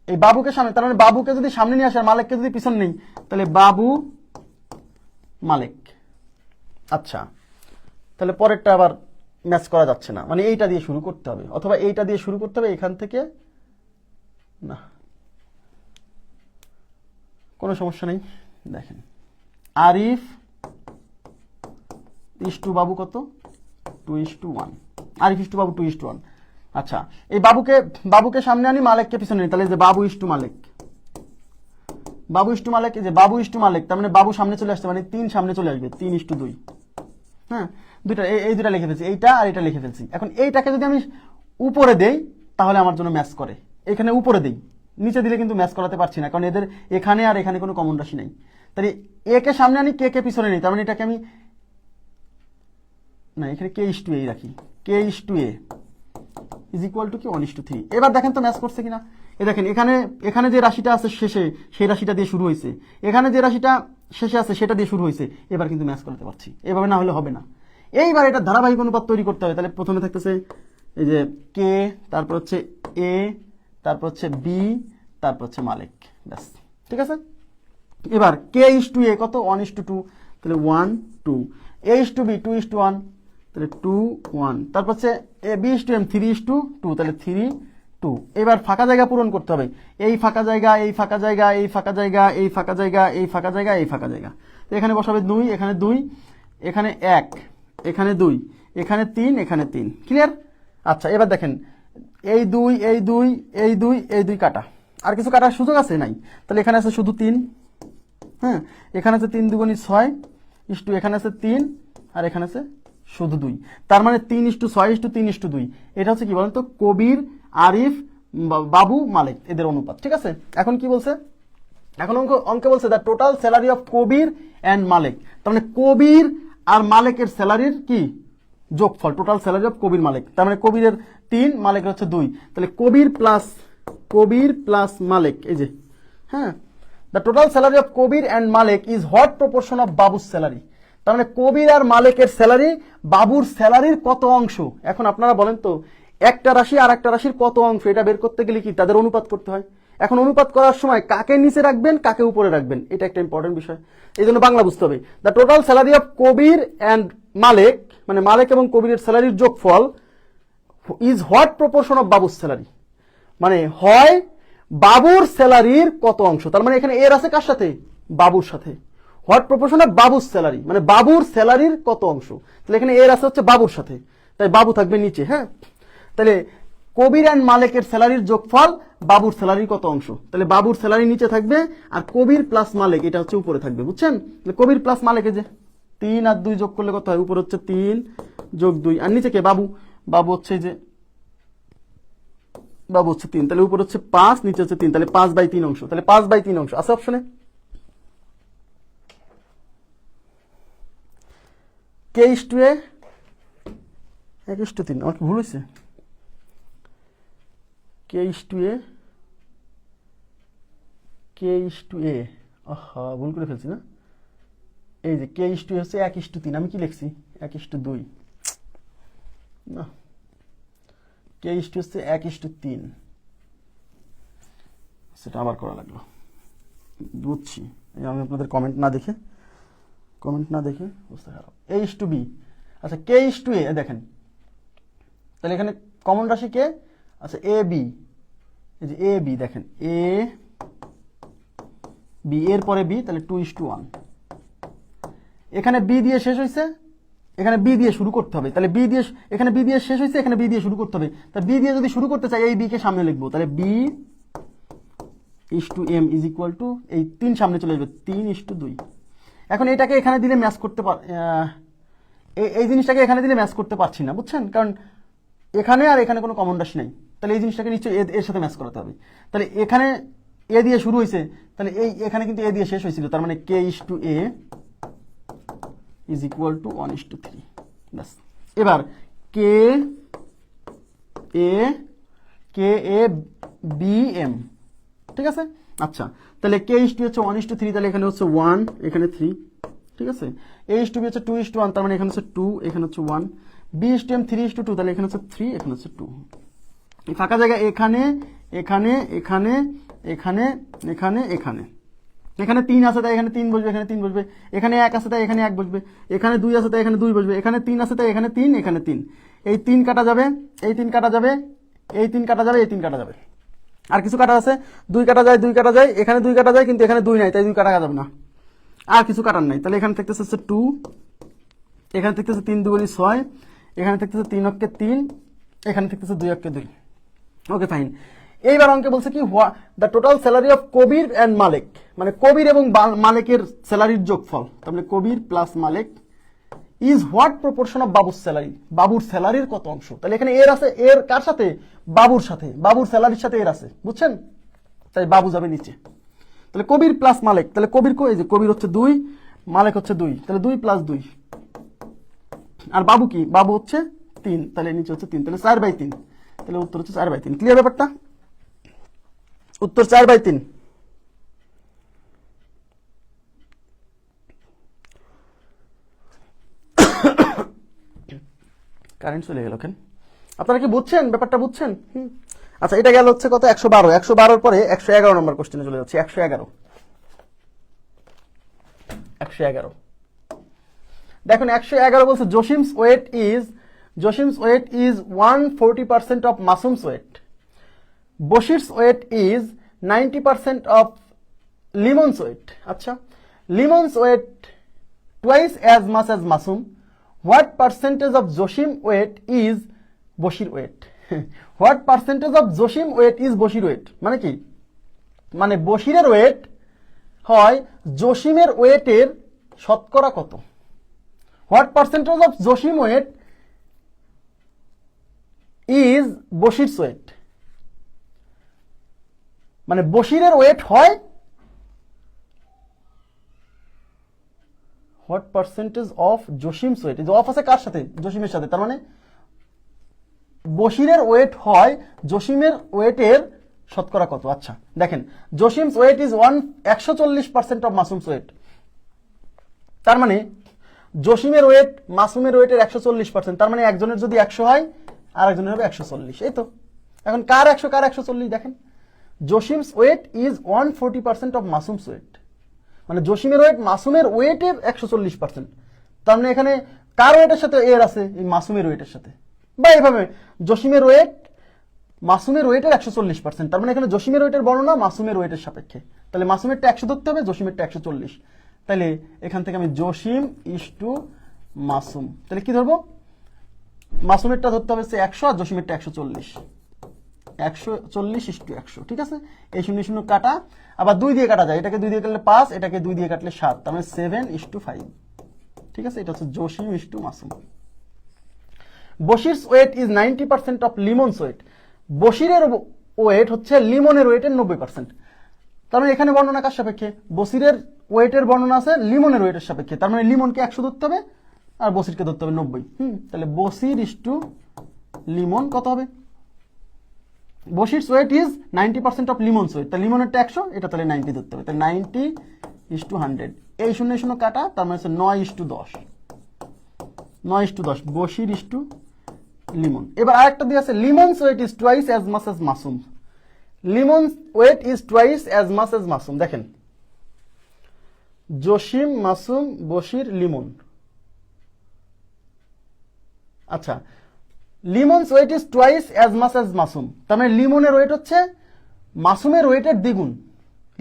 এই বাবুকে সামনে, তার মানে বাবুকে যদি সামনে নিয়ে আসেন, মালেককে যদি পিছনে নেই, তাহলে বাবু মালেক। আচ্ছা, তাহলে পরেরটা আবার ম্যাচ করা যাচ্ছে না, মানে এইটা দিয়ে শুরু করতে হবে, অথবা এইটা দিয়ে শুরু করতে হবে, এখান থেকে না, কোনো সমস্যা নেই। দেখেন, আরিফ ইজ টু বাবু কত? 2:1। আরিফ ইজ টু বাবু 2:1। আচ্ছা, এই বাবুকে সামনে আনি, মালেককে পিছনে আনি, তাহলে যে বাবু ইজ টু মালেক, এই যে বাবু ইজ টু মালেক, তার মানে বাবু সামনে চলে আসছে, মানে 3 সামনে চলে আসবে, 3:2। হ্যাঁ, দুইটা, এই দুইটা লিখে ফেলছি, এইটা আর এটা লিখে ফেলছি। এখন এইটাকে যদি আমি উপরে দেই তাহলে আমার জন্য ম্যাচ করে, এখানে উপরে দেই, নিচে দিলে কিন্তু ম্যাচ করাতে পারছি না, কারণ এদের এখানে আর এখানে কোনো কমন রাশি নাই। তাহলে এ কে সামনে আনি, কে পিছনে নেই, তার মানে এটাকে আমি না, এখানে কে ইজ টু এ রাখি, K is to A is equal to কি? 1:3। এবার দেখেন তো ম্যাচ করছে কিনা। এ দেখেন, এখানে যে রাশিটা আছে শেষে, সেই রাশিটা দিয়ে শুরু হয়েছে, এখানে যে রাশিটা শেষে আছে সেটা দিয়ে শুরু হয়েছে, এবার কিন্তু ম্যাচ করাতে পারছি। এভাবে না হলে হবে না। এইবার এটা ধারাবাহিক অনুপাত তৈরি করতে হবে। তাহলে প্রথমে থাকতেছে এই যে কে, তারপর হচ্ছে এ, তারপর হচ্ছে বি, তারপর হচ্ছে মালিক, ব্যাস, ঠিক আছে। এবার কে ইজ টু এ কত? 1:2, তাহলে 1 2, এ ইজ টু বি 2:1, তাহলে 2 1, তারপর হচ্ছে A B is two M 3:2, তাহলে 3 2। এবার ফাঁকা জায়গা পূরণ করতে হবে, এই ফাঁকা জায়গা, এই ফাঁকা জায়গা, এই ফাঁকা জায়গা, এই ফাঁকা জায়গা, এই ফাঁকা জায়গা, এই ফাঁকা জায়গা। তো এখানে বসাবে 2, এখানে 2, এখানে 1, এখানে 2, এখানে 3, এখানে 3। ক্লিয়ার? আচ্ছা, এবার দেখেন, এই 2 এই 2 এই 2 এই 2 কাটা, আর কিছু কাটার সুযোগ আছে? নাই। তাহলে এখানে আছে শুধু 3, হ্যাঁ, এখানে আছে 3 2 6 ইস্টু, এখানে আছে 3, আর এখানে আছে শুধু 2, তার মানে 3:6 3:2। এটা হচ্ছে কি বলেন তো? কবির, আরিফ, বাবু, মালিক, এদের অনুপাত। ঠিক আছে, এখন কি বলছে? এখন অঙ্কে বলছে the total salary of Kabir and Malik, তার মানে কবির আর মালিকের স্যালারির কি যোগফল, total salary of Kabir Malik. তার মানে কবিরের 3, মালিকের হচ্ছে 2, তাহলে কবির প্লাস মালিক, এই যে, হ্যাঁ, the total salary of Kabir and Malik is what proportion of বাবুর স্যালারি। তার মানে কবির আর মালিকের স্যালারি বাবুর স্যালারির কত অংশ। এখন আপনারা বলেন তো, একটা রাশি আর একটা রাশির কত অংশ এটা বের করতে গেলে কি তাদের অনুপাত করতে হয়। এখন অনুপাত করার সময় কাকে নিচে রাখবেন কাকে উপরে রাখবেন এটা একটা ইম্পর্টেন্ট বিষয়, এই জন্য বাংলা বুঝতে হবে। The total salary of Kabir and Malek, মানে মালেক এবং কবিরের স্যালারির যোগফল ইজ হোয়াট প্রপোর্শন অফ বাবুর স্যালারি, মানে হয় বাবুর স্যালারির কত অংশ, তার মানে এখানে এর আছে কার সাথে, বাবুর সাথে। হোয়াট প্রপোর্শন অফ বাবুর স্যালারি মানে বাবুর স্যালারির কত অংশ, তাহলে এখানে এর আছে হচ্ছে বাবুর সাথে, তাই বাবু থাকবে নিচে। হ্যাঁ, তাহলে কবির অ্যান্ড মালেকের স্যালারির যোগফল বাবুর স্যালারির কত অংশ, তাহলে বাবুর স্যালারি নিচে থাকবে আর কবির প্লাস মালেক এটা হচ্ছে উপরে থাকবে, বুঝছেন। কবির প্লাস মালেকে যে 3 আর 2 যোগ করলে কত হয়, উপরে হচ্ছে 3 যোগ 2 আর নিচে কে, বাবু, বাবু হচ্ছে যে বাবু হচ্ছে 3, তাহলে উপরে হচ্ছে 5 নিচে হচ্ছে 3, তাহলে 5/3 অংশ, তাহলে 5/3 অংশ আছে অপশনে। K/A 1:3, আমার কি ভুল হয়েছে? K/A আহা ভুল করে ফেলছি না, এই যে K/A হচ্ছে 1:3, আমি কি লিখছি 1:2 না, K/A হচ্ছে 1:3, সেটা আবার করা লাগলো, বুঝছি। আমি আপনাদের কমেন্ট না দেখে বুঝতে পারো। A/B, আচ্ছা K/A দেখেন, তাহলে এখানে কমন রাশি কে, আচ্ছা AB, এই যে AB দেখেন AB এর পরে B, তাহলে 2:1, এখানে B দিয়ে শেষ হয়েছে, এখানে B দিয়ে শুরু করতে হবে, তাহলে B দিয়ে, এখানে B দিয়ে শেষ হয়েছে, এখানে B দিয়ে শুরু করতে হবে, তা B দিয়ে যদি শুরু করতে চাই এই B কে সামনে লিখবো, তাহলে B/M ইজ ইকুয়াল টু এই 3 সামনে চলে যাবে 3:2। এখন এটাকে এখানে দিলে ম্যাচ করতে এই জিনিসটাকে এখানে দিলে ম্যাচ করতে পারছি না, বুঝছেন, কারণ এখানে আর এখানে কোনো কমন রাশি নাই, তাহলে এই জিনিসটাকে নিশ্চয়ই এর সাথে ম্যাচ করাতে হবে। তাহলে এখানে A দিয়ে শুরু হয়েছে, তাহলে এখানে কিন্তু A দিয়ে শেষ হয়েছিল, তার মানে K/A ইজ ইকুয়াল টু 1:3, ব্যাস। এবার KABM, ঠিক আছে। আচ্ছা, তাহলে K/A হচ্ছে 1:3, তাহলে এখানে হচ্ছে 1, এখানে 3, ঠিক আছে। A/B হচ্ছে 2:1, তার মানে এখানে হচ্ছে 2, এখানে হচ্ছে 1। B/M 3:2, তাহলে এখানে হচ্ছে 3, এখানে হচ্ছে 2। এই ফাঁকা জায়গা এখানে এখানে এখানে এখানে এখানে এখানে এখানে 3 আছে তাই এখানে 3 বসবে, এখানে 3 বসবে, এখানে 1 আছে তাই এখানে 1 বসবে, এখানে 2 আছে তাই এখানে 2 বসবে, এখানে 3 আছে তাই এখানে 3, এখানে 3। এই 3 কাটা যাবে, এই 3 কাটা যাবে, এই 3 কাটা যাবে, এই 3 কাটা যাবে, আর কিছু কাটা আছে, 2 কাটা যায়, 2 কাটা যায়, এখানে 2 কাটা যায়, কিন্তু এখানে 2 নাই, তাই 2 কাটা যাবে না, আর কিছু কাটার নাই। তাহলে এখানে থাকতেছে হচ্ছে 2, এখানে থাকতেছে 3 দুগুণী 6, এখানে থাকতেছে 3 অক্ষে 3, এখানে থাকতেছে 2 অক্ষে 2। Okay fine. এইবার অঙ্কে বলছে কি the total salary of Kabir and Malek, মানে কবির এবং মালেকের স্যালারির যোগফল, তাহলে Kabir plus Malek is what proportion of বাবুর স্যালারি, বাবুর স্যালারির কত অংশ। তাহলে এখানে এর আছে, এর কার সাথে, বাবুর সাথে, বাবুর স্যালারির সাথে এর আছে, বুঝছেন, তাই বাবু যাবে নিচে। তাহলে কবির প্লাস মালেক, তাহলে কবির এই যে কবির হচ্ছে 2, মালেক হচ্ছে 2, তাহলে 2 + 2, আর বাবু কি, বাবু হচ্ছে 3, তাহলে নিচে হচ্ছে 3, তাহলে 4/3, তাহলে উত্তর হচ্ছে 4/3। ক্লিয়ার ব্যাপারটা, উত্তর 4/3। কারেন্ট চলে গেল কেন, আপনারা কি বুঝছেন ব্যাপারটা, বুঝছেন? আচ্ছা, এটা গেল হচ্ছে কত, 112। 112 পরে 111 নম্বর কোশ্চেনে চলে যাচ্ছে। 111 দেখুন, 111 বলছে Jasim's weight is 140% of Masum's weight, Bashir's weight is 90% of Limon's weight. আচ্ছা, Limon's weight twice as much as Masum, what percentage of Jasim weight is Bashir weight? What percentage of Jasim weight is Bashir weight মানে কি, মানে বশিরের ওয়েট হয় জসিমের ওয়েটের শতকরা কত। What percentage of Jasim weight is Bashir's weight, মানে বশিরের ওয়েট হয় what percentage of Jasim's weight, of আছে কার সাথে, জসিমের সাথে, তার মানে বশিরের ওয়েট হয় জসিমের ওয়েটের শতকরা কত। আচ্ছা দেখেন, জসিমস weight is 140% of Masum's wait, তার মানে জসিমের ওয়েট মাসুমের ওয়েটের 140%, তার মানে একজনের যদি 100 হয় আর একজনের হবে 140। এই তো এখন কার 100 কার 140 দেখেন, জসিমস weight is 140% of Masum's wait, মানে জসিমের ওয়েট মাসুমের ওয়েটের 140%। তার মানে এখানে কার ওয়েটের সাথে এর আছে, এই মাসুমের ওয়েটের সাথে, বা এইভাবে জসিমের ওয়েট মাসুমের ওয়েটের 140%। তার মানে এখানে জসিমের ওয়েটের বর্ণনা মাসুমের ওয়েটের সাপেক্ষে, তাহলে মাসুমেরটা 100 ধরতে হবে, জসিমেরটা 140। তাহলে এখান থেকে আমি জসিম ইস টু মাসুম, তাহলে কি ধরবো, মাসুমেরটা ধরতে হবে 100 আর জসিমেরটা 140, 140 ইস টু 100। ঠিক আছে, এই 0 0 কাটা, আবার 2 দিয়ে কাটা যায়, এটাকে 2 দিয়ে কাটলে 5, এটাকে 2 দিয়ে কাটলে 7, তার মানে 7 ইস টু 5। ঠিক আছে, এটা হচ্ছে Jasim is to Masum. Bashir's weight is 90% of Limon's weight, বশিরের ওয়েট হচ্ছে লিমনের ওয়েটের 90%। তার মানে এখানে বর্ণনা কার সাপেক্ষে, বশিরের ওয়েটের বর্ণনা আছে লিমনের ওয়েটের সাপেক্ষে, তার মানে লিমনকে 100 ধরতে হবে আর বশিরকে ধরতে হবে 90। তাহলে বশির ইস টু লিমন কত হবে, বশিরস weight is 90% of Limon's wait, তাহলে লিমনেরটা 100, এটা তাহলে 90 ধরতে হবে, তাহলে 90 ইস টু 100, এই 0 0 কাটা, তার মানে হচ্ছে 9 is to 10, 9 is to 10, Bashir is to Limon. এবার আরেকটা দিয়ে আছে, Limon's weight is twice as much as Masum, Limon's weight is twice as much as Masum. দেখেন জসিম, মাসুম, বশির, লিমন। আচ্ছা, Limon's weight is twice as much as Masum, তার মানে লিমনের ওয়েট হচ্ছে মাসুমের ওয়েটের দ্বিগুণ,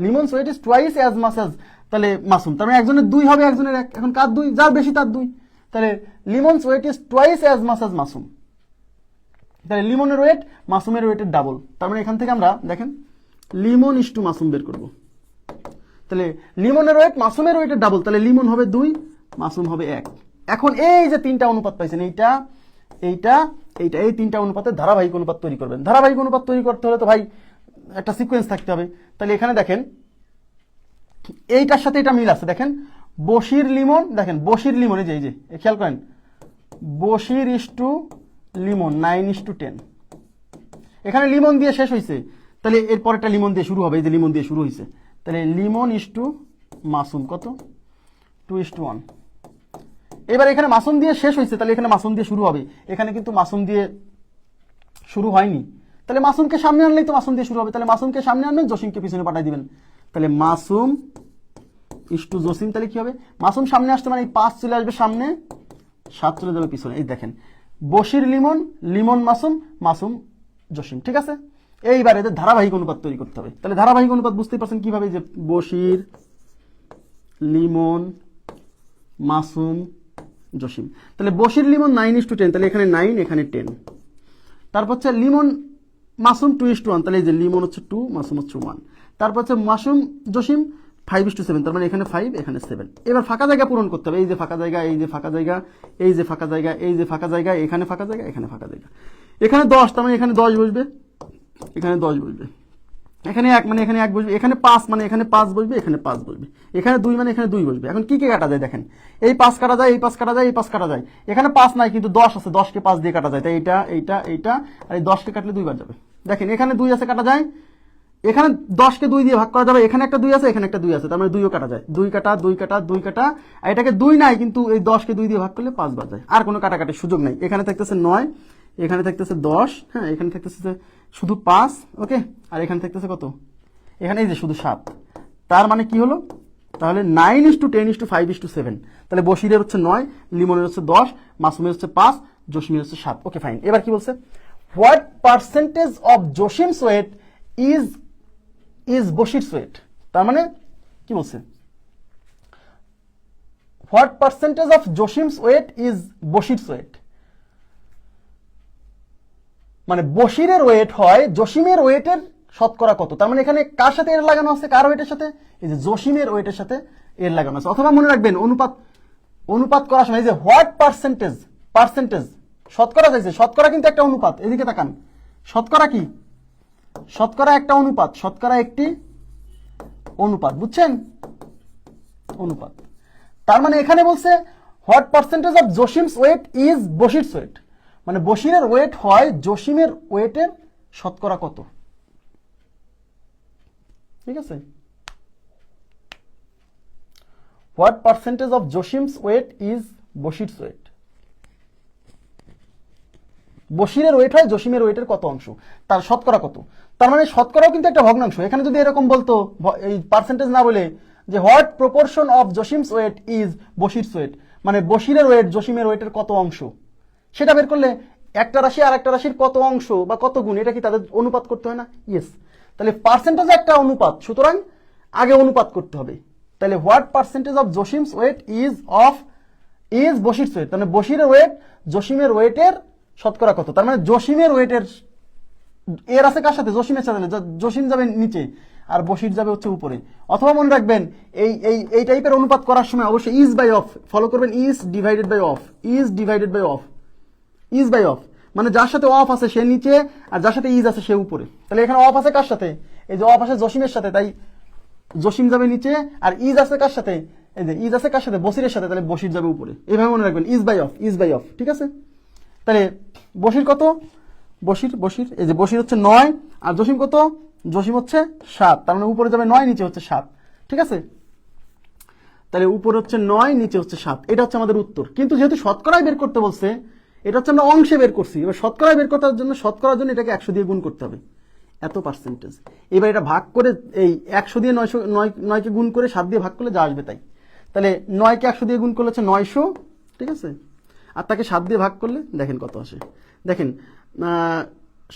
Limon's weight is twice as much as, তাহলে মাসুম, তার মানে একজনের 2 হবে একজনের 1, এখন কার 2, যার বেশি তার 2, তাহলে Limon's weight is twice as much as Masum, তাহলে লিমনের ওয়েট মাসুমের ওয়েটের ডাবল। তার মানে এখান থেকে আমরা দেখেন লিমন ইস টু মাসুম বের করব, তাহলে লিমনের ওয়েট মাসুমের ওয়েটের ডাবল, তাহলে লিমন হবে 2, মাসুম হবে 1। এখন এই যে 3টা অনুপাত পাইছেন, এইটা এইটা এইটা, এই 3টা অনুপাতের ধারাবাহিক অনুপাত তৈরি করবেন। ধারাবাহিক অনুপাত তৈরি করতে হলে তো ভাই একটা সিকোয়েন্স থাকতে হবে, তাহলে এখানে দেখেন এইটার সাথে এটা মিল আছে, দেখেন বশির লিমন, দেখেন বশির লিমন, এই যে খেয়াল করেন, Bashir is to Limon 9 is to 10, এখানে লিমন দিয়ে শেষ হয়েছে, তাহলে এর পরেরটা লিমন দিয়ে শুরু হবে, এই যে লিমন দিয়ে শুরু হয়েছে, তাহলে লিমন ইস টু মাসুম কত 2 ইস টু 1। এবার এখানে মাসুম দিয়ে শেষ হয়েছে, তাহলে এখানে মাসুম দিয়ে শুরু হবে, এখানে কিন্তু মাসুম দিয়ে শুরু হয়নি, তাহলে মাসুমকে সামনে আনলেই তো মাসুম দিয়ে শুরু হবে, তাহলে মাসুমকে সামনে আনবেন, জসিমকে পিছনে পাঠিয়ে দিবেন, তাহলে মাসুম ইস টু জসিম, তাহলে কি হবে, মাসুম সামনে আসতে মানে এই 5 চলে আসবে সামনে, 7 চলে যাবে পিছনে। এই দেখেন বশির লিমন, লিমন মাসুম, মাসুম জসিম। ঠিক আছে, এইবার এদের ধারাবাহিক অনুপাত তৈরি করতে হবে। তাহলে ধারাবাহিক অনুপাত বুঝতেই পারছেন কিভাবে, যে বশির লিমন মাসুম জসিম, তাহলে বশির লিমন 9 ইস টু 10, তাহলে এখানে 9 এখানে 10, তারপর হচ্ছে লিমন মাসুম 2 ইস টু 1, তাহলে এই যে লিমন হচ্ছে 2, মাসুম হচ্ছে 1, তারপর হচ্ছে মাসুম জসিম 5 ইস টু 7, তার মানে এখানে 5 এখানে 7। এবার ফাঁকা জায়গা পূরণ করতে হবে, এই যে ফাঁকা জায়গা, এই যে ফাঁকা জায়গা, এই যে ফাঁকা জায়গা, এই যে ফাঁকা জায়গা, এখানে ফাঁকা জায়গা, এখানে ফাঁকা জায়গা, এখানে 10, তার মানে এখানে 10 বসবে, এখানে 10 বসবে, এখানে 1 মানে এখানে 1 বসবে, এখানে 5 মানে এখানে 5 বসবে, এখানে 5 বসবে, এখানে 2 মানে এখানে 2 বসবে। এখন কি কে কাটা যায় দেখেন, এই 5 কাটা যায়, এই 5 কাটা যায়, এই 5 কাটা যায়, এখানে 5 নাই কিন্তু 10 আছে, 10 কে 5 দিয়ে কাটা যায়, তাই এইটা এইটা এইটা, আর এই 10 কে কাটলে 2 বার যাবে। দেখেন এখানে 2 আছে, কাটা যায়, এখানে 10 কে 2 দিয়ে ভাগ করা যাবে, এখানে একটা 2 আছে, এখানে একটা 2 আছে, তার মানে 2ও কাটা যায়, 2 কাটা 2 কাটা 2 কাটা, আর এটাকে 2 নাই কিন্তু এই 10 কে 2 দিয়ে ভাগ করলে 5 বার যায়, আর কোনো কাটাকাটির সুযোগ নাই। এখানে থাকতেছে 9, এখানে থাকতেছে 10, হ্যাঁ এখানে থাকতেছে শুধু 5, ওকে, আর এখানে থাকতেছে কত, এখানে এই যে শুধু 7, তার মানে কি হলো, তাহলে 9 is to 10 is to 5 is to 7, তাহলে বশিরের হচ্ছে 9, লিমনের হচ্ছে 10, মাসুমের হচ্ছে 5, জসিমের হচ্ছে 7। ওকে ফাইন, এবার কি বলছে, what percentage of Jasim's weight is Bashir's weight, তার মানে কি বলছে, what percentage of Jasim's weight is Bashir's weight, মানে বশিরের ওয়েট হয় জসিমের ওয়েটের শতকরা কত, তার মানে এখানে কার সাথে এর লাগানো আছে, কার ওয়েটের সাথে, এই যে জসিমের ওয়েটের সাথে এর লাগানো আছে। অথবা মনে রাখবেন অনুপাত করার সময় এই যে হোয়াট পার্সেন্টেজ শতকরা চাইছে, শতকরা কিন্তু একটা অনুপাত, এদিকে তাকান, শতকরা কি, শতকরা একটা অনুপাত, শতকরা একটি অনুপাত, বুঝছেন, অনুপাত। তার মানে এখানে বলছে what percentage of Jasim's weight is Bashir's weight, মানে বশিরের ওয়েট হয় জসিমের ওয়েটের শতকরা কত। ঠিক আছে, what percentage of Jasim's weight is Bashir's weight. বসিরের ওয়েট হয় জসিমের ওয়েটের কত অংশ, তার শতকরা কত। তার মানে শতকরাও কিন্তু একটা ভগ্নাংশ। এখানে যদি এরকম বলতো, এই পার্সেন্টেজ না বলে যে what proportion of Jasim's weight is Bashir's weight, মানে বসিরের ওয়েট জসিমের ওয়েটের কত অংশ, সেটা বের করলে একটা রাশি আর একটা রাশির কত অংশ বা কত গুণ, এটা কি তাদের অনুপাত করতে হয় না? ইয়েস। তাহলে পার্সেন্টেজ একটা অনুপাত, সুতরাং আগে অনুপাত করতে হবে। তাহলে what percentage of Jasim's weight is Bashir's weight, তাহলে বসিরের ওয়েট জসিমের ওয়েটের শতকরা কত। তার মানে জসিমের ওয়েটের এর আছে কার সাথে? জসিমের সাথে। জসিম যাবে নিচে আর বসির যাবে হচ্ছে উপরে। অথবা মনে রাখবেন এই টাইপের অনুপাত করার সময় অবশ্যই ইজ বাই অফ ফলো করবেন। Is divided by of, is divided by of, is by of, মানে যার সাথে অফ আছে সে নিচে আর যার সাথে ইজ আছে সে উপরে। তাহলে এখানে অফ আছে কার সাথে? এই যে অফ আছে জসিমের সাথে, তাই জসিম যাবে নিচে, আর ইজ আছে কার সাথে? এই যে ইজ আছে কার সাথে? বসিরের সাথে, তাহলে বসির যাবে উপরে। এইভাবে মনে রাখবেন, is by of, is by of, ঠিক আছে? তাহলে বসির কত? বসির এই যে বসির হচ্ছে 9 আর জসিম কত? জসিম হচ্ছে 7, তার মানে উপরে যাবে 9 নিচে হচ্ছে 7, ঠিক আছে? তাহলে উপরে হচ্ছে 9 নিচে হচ্ছে 7, এটা হচ্ছে আমাদের উত্তর। কিন্তু যেহেতু শতকরায় বের করতে বলছে, এটা হচ্ছে আমরা অংশে বের করছি। এবার শতকরায় বের করার জন্য এটাকে 100 দিয়ে গুণ করতে হবে, এত পার্সেন্টেজ। এবার এটা ভাগ করে এই 100 দিয়ে 9কে গুণ করে 7 দিয়ে ভাগ করলে যা আসবে তাই। তাহলে 9কে 100 দিয়ে গুণ করলে হচ্ছে 900, ঠিক আছে? আর তাকে 7 দিয়ে ভাগ করলে দেখেন কত আসে। দেখেন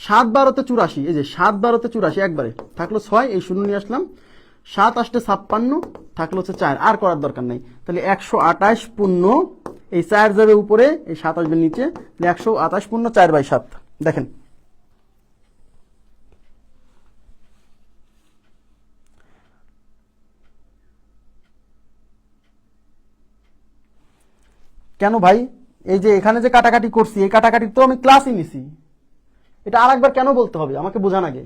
7 12 84, এই যে 7 12 84 একবারে থাকলো 6, এই শূন্য নিয়ে আসলাম, 7 8 56 থাকলো হচ্ছে 4, আর করার দরকার নেই। তাহলে 128 পূর্ণ এই 4 যাবে উপরে, এই 7 আসবে নিচে, 128 পূর্ণ 4/7। দেখেন কেন ভাই, এই যে এখানে যে কাটাকাটি করছি, এই কাটাকাটি তো আমি ক্লাসই নিছি, এটা আরেকবার কেন বলতে হবে আমাকে বোঝান আগে।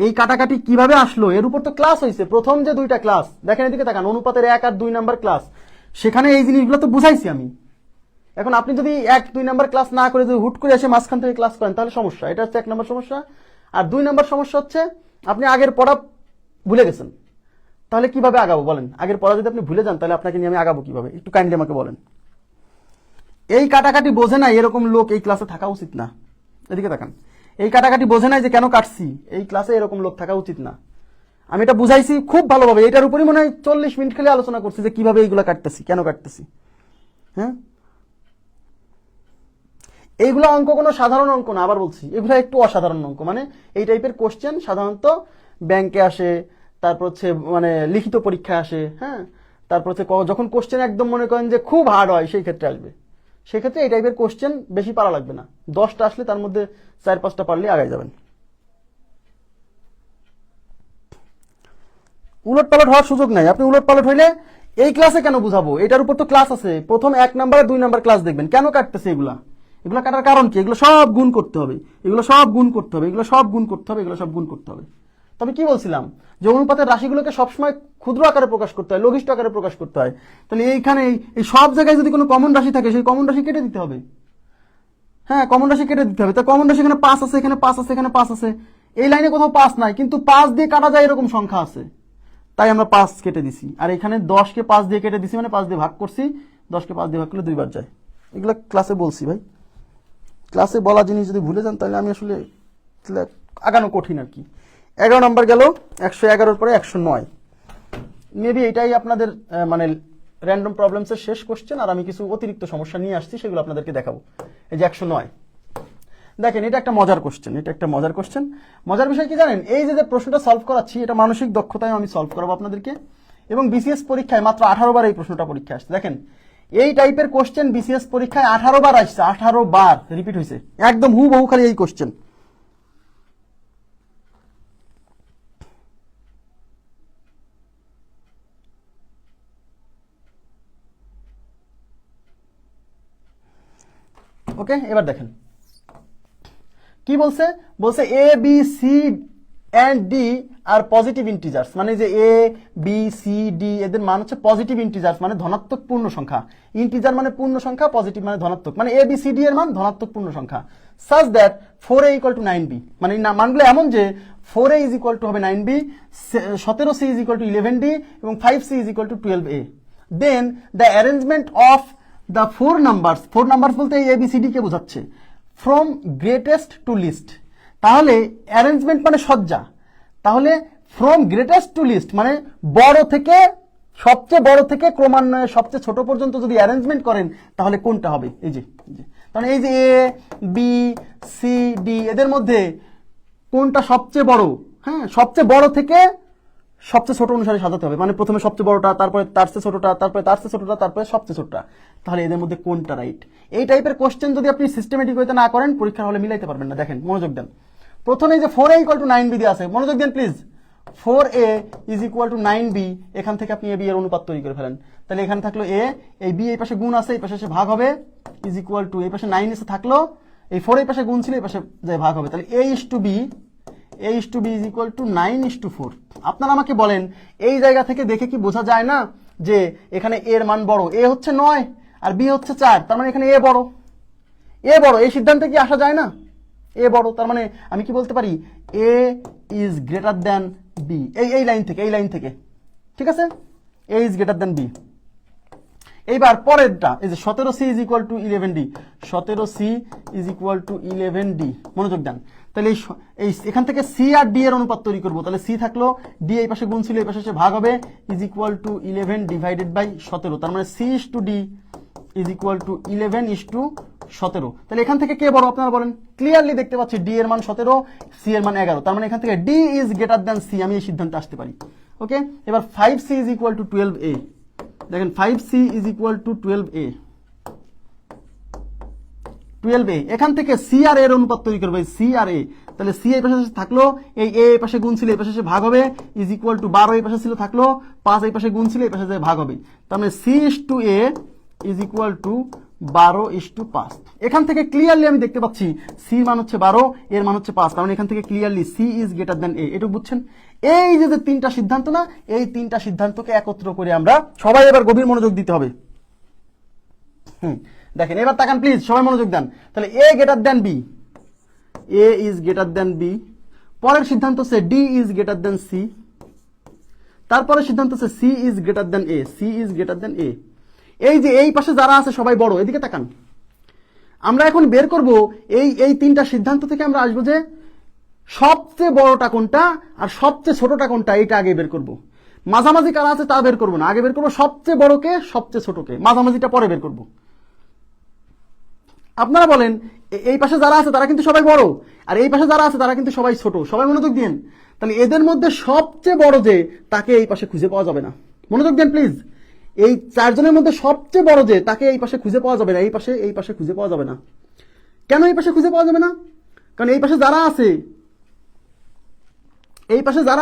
এই কাটাকাটি কিভাবে আসলো, এর উপর তো ক্লাস হয়েছে, প্রথম যে 2টা ক্লাস দেখেন, এদিকে তাকান, অনুপাতের 1 আর 2 নাম্বার ক্লাস, সেখানে এই জিনিসগুলো তো বুঝাইছি আমি। এখন আপনি যদি 1 2 নাম্বার ক্লাস না করে যদি হুট করে এসে মাঝখান থেকে ক্লাস করেন, তাহলে সমস্যা। এটা হচ্ছে 1 নাম্বার সমস্যা। আর 2 নাম্বার সমস্যা হচ্ছে আপনি আগের পড়া ভুলে গেছেন। তাহলে কিভাবে আগাবো বলেন? আগের পড়া যদি আপনি ভুলে যান, তাহলে আপনাকে নিয়ে আমি আগাবো কিভাবে? একটু কাইন্ডলি আমাকে বলেন। এই কাটাকাটি বোঝে না এরকম লোক এই ক্লাসে থাকা উচিত না। এদিকে তাকান, এই কাটাকাটি বোঝে নাই যে কেন কাটছি, এই ক্লাসে এরকম লোক থাকা উচিত না। আমি এটা বুঝাইছি খুব ভালোভাবে, এটার উপরই মনে হয় 40 মিনিট খালি আলোচনা করছি যে কিভাবে এইগুলো কাটতেছি, কেন কাটতেছি। হ্যাঁ, এইগুলো অঙ্ক কোনো সাধারণ অঙ্ক না, আবার বলছি, এগুলো একটু অসাধারণ অঙ্ক। মানে এই টাইপের কোশ্চেন সাধারণত ব্যাংকে আসে, তারপর হচ্ছে মানে লিখিত পরীক্ষায় আসে। হ্যাঁ, তারপর হচ্ছে যখন কোশ্চেন একদম মনে করেন যে খুব হার্ড হয়, সেই ক্ষেত্রে আসবে। সেক্ষেত্রে এই টাইপের কোশ্চেন বেশি পারা লাগবে না, 10টা আসলে তার মধ্যে 4-5টা পারলে আগে যাবেন। উলট পালট হওয়ার সুযোগ নাই। আপনি উলট পালট হইলে এই ক্লাসে কেন বুঝাবো? এটার উপর তো ক্লাস আছে, প্রথম 1 নাম্বার আর 2 নাম্বার ক্লাস দেখবেন কেন কাটতেছে এগুলা। এগুলো কাটার কারণ কি? এগুলো সব গুণ করতে হবে, এগুলো সব গুণ করতে হবে, এগুলো সব গুণ করতে হবে, এগুলো সব গুণ করতে হবে। তবে কি বলছিলাম, যে অনুপাতের রাশিগুলোকে সবসময় ক্ষুদ্র আকারে প্রকাশ করতে হয়, লঘিষ্ঠ আকারে প্রকাশ করতে হয়। তাহলে এইখানে এই সব জায়গায় যদি কোনো কমন রাশি থাকে, সেই কমন রাশি কেটে দিতে হবে। হ্যাঁ, কমন রাশি কেটে দিতে হবে। তা কমন রাশি এখানে 5 আছে, এখানে 5 আছে, এখানে 5 আছে, এই লাইনে কোথাও 5 নাই, কিন্তু 5 দিয়ে কাটা যায় এরকম সংখ্যা আছে, তাই আমরা 5 কেটে দিছি। আর এখানে 10কে 5 দিয়ে কেটে দিছি, মানে 5 দিয়ে ভাগ করছি, 10কে 5 দিয়ে ভাগ করলে 2 বার যায়। এগুলো ক্লাসে বলছি ভাই, ক্লাসে বলা জিনিস যদি ভুলে যান তাহলে আমি আসলে আগানো কঠিন আর কি। 11 নম্বর গেল, 111-র পরে 109। মেবি এটাই আপনাদের মানে র্যান্ডম প্রবলেমসের শেষ কোশ্চেন। আর আমি কিছু অতিরিক্ত সমস্যা নিয়ে আসছি, সেগুলো আপনাদেরকে দেখাবো। এই যে 109 দেখেন, এটা একটা মজার কোশ্চেন, এটা একটা মজার কোশ্চেন। মজার বিষয় কি জানেন, এই যে প্রশ্নটা সলভ করাচ্ছি, এটা মানসিক দক্ষতায় আমি সলভ করাবো আপনাদেরকে। এবং বিসিএস পরীক্ষায় মাত্র 18 বার এই প্রশ্নটা পরীক্ষায় আসছে। দেখেন, এই টাইপের কোশ্চেন বিসিএস পরীক্ষায় 18 বার আসছে, 18 বার রিপিট হয়েছে, একদম হুবহু খালি এই কোশ্চেন। ওকে, এবার দেখেন কি বলছে। বলছে A B C and D are positive integers, মানে যে এ বি সি ডি এদের মান হচ্ছে পজিটিভ ইন্টিজার্স, মানে ধনাত্মক পূর্ণ সংখ্যা। ইন্টিজার মানে পূর্ণ সংখ্যা, পজিটিভ মানে ধনাত্মক, মানে এ বি সি ডি এর মান ধনাত্মক পূর্ণ সংখ্যা। সাজ দ্যাট 4a = 9b, মানে মানগুলো এমন যে 4a = হবে 9b, 17c = 11d এবং 5c = 12a। Then the arrangement of the 4 numbers বলতে এই এবিসিডি কে বোঝাচ্ছে, ফ্রম গ্রেটেস্ট টু লিস্ট, তাহলে অ্যারেঞ্জমেন্ট মানে সজ্জা, তাহলে ফ্রম গ্রেটেস্ট টু লিস্ট মানে সবচেয়ে বড় থেকে ক্রমান্বয়ে সবচেয়ে ছোট পর্যন্ত যদি অ্যারেঞ্জমেন্ট করেন তাহলে কোনটা হবে? এই যে তাহলে এই যে এ বি সি ডি এদের মধ্যে কোনটা সবচেয়ে বড়? হ্যাঁ, সবচেয়ে বড় থেকে সবচেয়ে ছোট অনুসারে সাজাতে হবে, মানে প্রথমে সবচেয়ে বড়টা, তারপরে তার চেয়ে ছোটটা, তারপরে তার চেয়ে ছোটটা, তারপরে সবচেয়ে ছোটটা। তাহলে এদের মধ্যে কোনটা রাইট? এই টাইপের কোশ্চেন যদি আপনি সিস্টেমেটিক হইতে না করেন পরীক্ষার হলে মিলাইতে পারবেন না। দেখেন, মনোযোগ দেন। প্রথমে যে 4a = 9b দিয়ে আছে, মনোযোগ দেন প্লিজ। 4a = 9b, এখান থেকে আপনি a b এর অনুপাত তৈরি করে ফেলেন। তাহলে এখানে থাকলো a, এই b এই পাশে গুণ আছে, এই পাশে এসে ভাগ হবে, = এই পাশে 9 এসে থাকলো, এই 4 এই পাশে গুণ ছিল, এই পাশে যায় ভাগ হবে। তাহলে a/b = 9:4। আপনারা আমাকে বলেন, এই জায়গা থেকে দেখে কি বোঝা যায় না যে এখানে a এর মান বড়? a হচ্ছে 9 আর b হচ্ছে 4, তার মানে এখানে a বড়। এই সিদ্ধান্তে কি আসা যায় না? a বড়, তার মানে আমি কি বলতে পারি? a is greater than b। এই লাইন থেকে ঠিক আছে, a is greater than b। এইবার পরেরটা, এই যে 17c = 11d, 17c = 11d, মনোযোগ দেন। তাহলে এই এখান থেকে c আর d এর অনুপাত তৈরি করব। তাহলে c থাকলো, d এই পাশে গুণ ছিল, এই পাশে এসে ভাগ হবে, = 11 ডিভাইডেড বাই 17। তার মানে c/d = 11:17। তাহলে এখান থেকে কে বড় আপনারা বলেন? ক্লিয়ারলি দেখতে পাচ্ছি d এর মান 17, c এর মান 11, তার মানে এখান থেকে d is greater than c, আমি এই সিদ্ধান্তে আসতে পারি। ওকে, এবার 5c = 12a। দেখেন 5c = 12a, এখান থেকে c আর a এর অনুপাত তৈরি করবে, c আর a। তাহলে c এই পাশে থাকলো, এই a এই পাশে গুণ ছিল, এই পাশে এসে ভাগ হবে, = 12 এই পাশে ছিল থাকলো, 5 এই পাশে গুণ ছিল, এই পাশে ভাগ হবে। তার মানে c/a = 12:5। এখান থেকে ক্লিয়ারলি আমি দেখতে পাচ্ছি c মান হচ্ছে 12, এর মান হচ্ছে 5, তার মানে এখান থেকে clearly c is greater than a। এটুকু বুঝছেন? এই যে তিনটা সিদ্ধান্ত না, এই তিনটা সিদ্ধান্তকে একত্র করে আমরা সবাই এবার গভীর মনোযোগ দিতে হবে। দেখেন, এবার তাকান প্লিজ, সবাই মনোযোগ দেন। তাহলে a greater than b, a is greater than b। পরের সিদ্ধান্ত হচ্ছে d is greater than c। তারপরের সিদ্ধান্ত হচ্ছে c is greater than a, c is greater than a। এই যে এই পাশে যারা আছে সবাই বড়, এদিকে তাকান। আমরা এখন বের করব এই তিনটা সিদ্ধান্ত থেকে আমরা আসবো যে সবচেয়ে বড়টা কোনটা আর সবচেয়ে ছোটটা কোনটা, এইটা আগে বের করব। মাঝামাঝি কারা আছে তা বের করব না, আগে বের করব সবচেয়ে বড়কে সবচেয়ে ছোটকে, মাঝামাঝিটা পরে বের করব। আপনারা বলেন, এই পাশে যারা আছে তারা কিন্তু সবাই বড়, আর এই পাশে যারা আছে তারা কিন্তু সবাই ছোট। সবাই মনোযোগ দিন। তাহলে এদের মধ্যে সবচেয়ে বড় যে, তাকে এই পাশে খুঁজে পাওয়া যাবে না। মনোযোগ দেন প্লিজ। এই চারজনের মধ্যে সবচেয়ে বড় যে, তাকে এই পাশে খুঁজে পাওয়া যাবে না, এই পাশে খুঁজে পাওয়া যাবে না। কেন এই পাশে খুঁজে পাওয়া যাবে না? কারণ এই পাশে যারা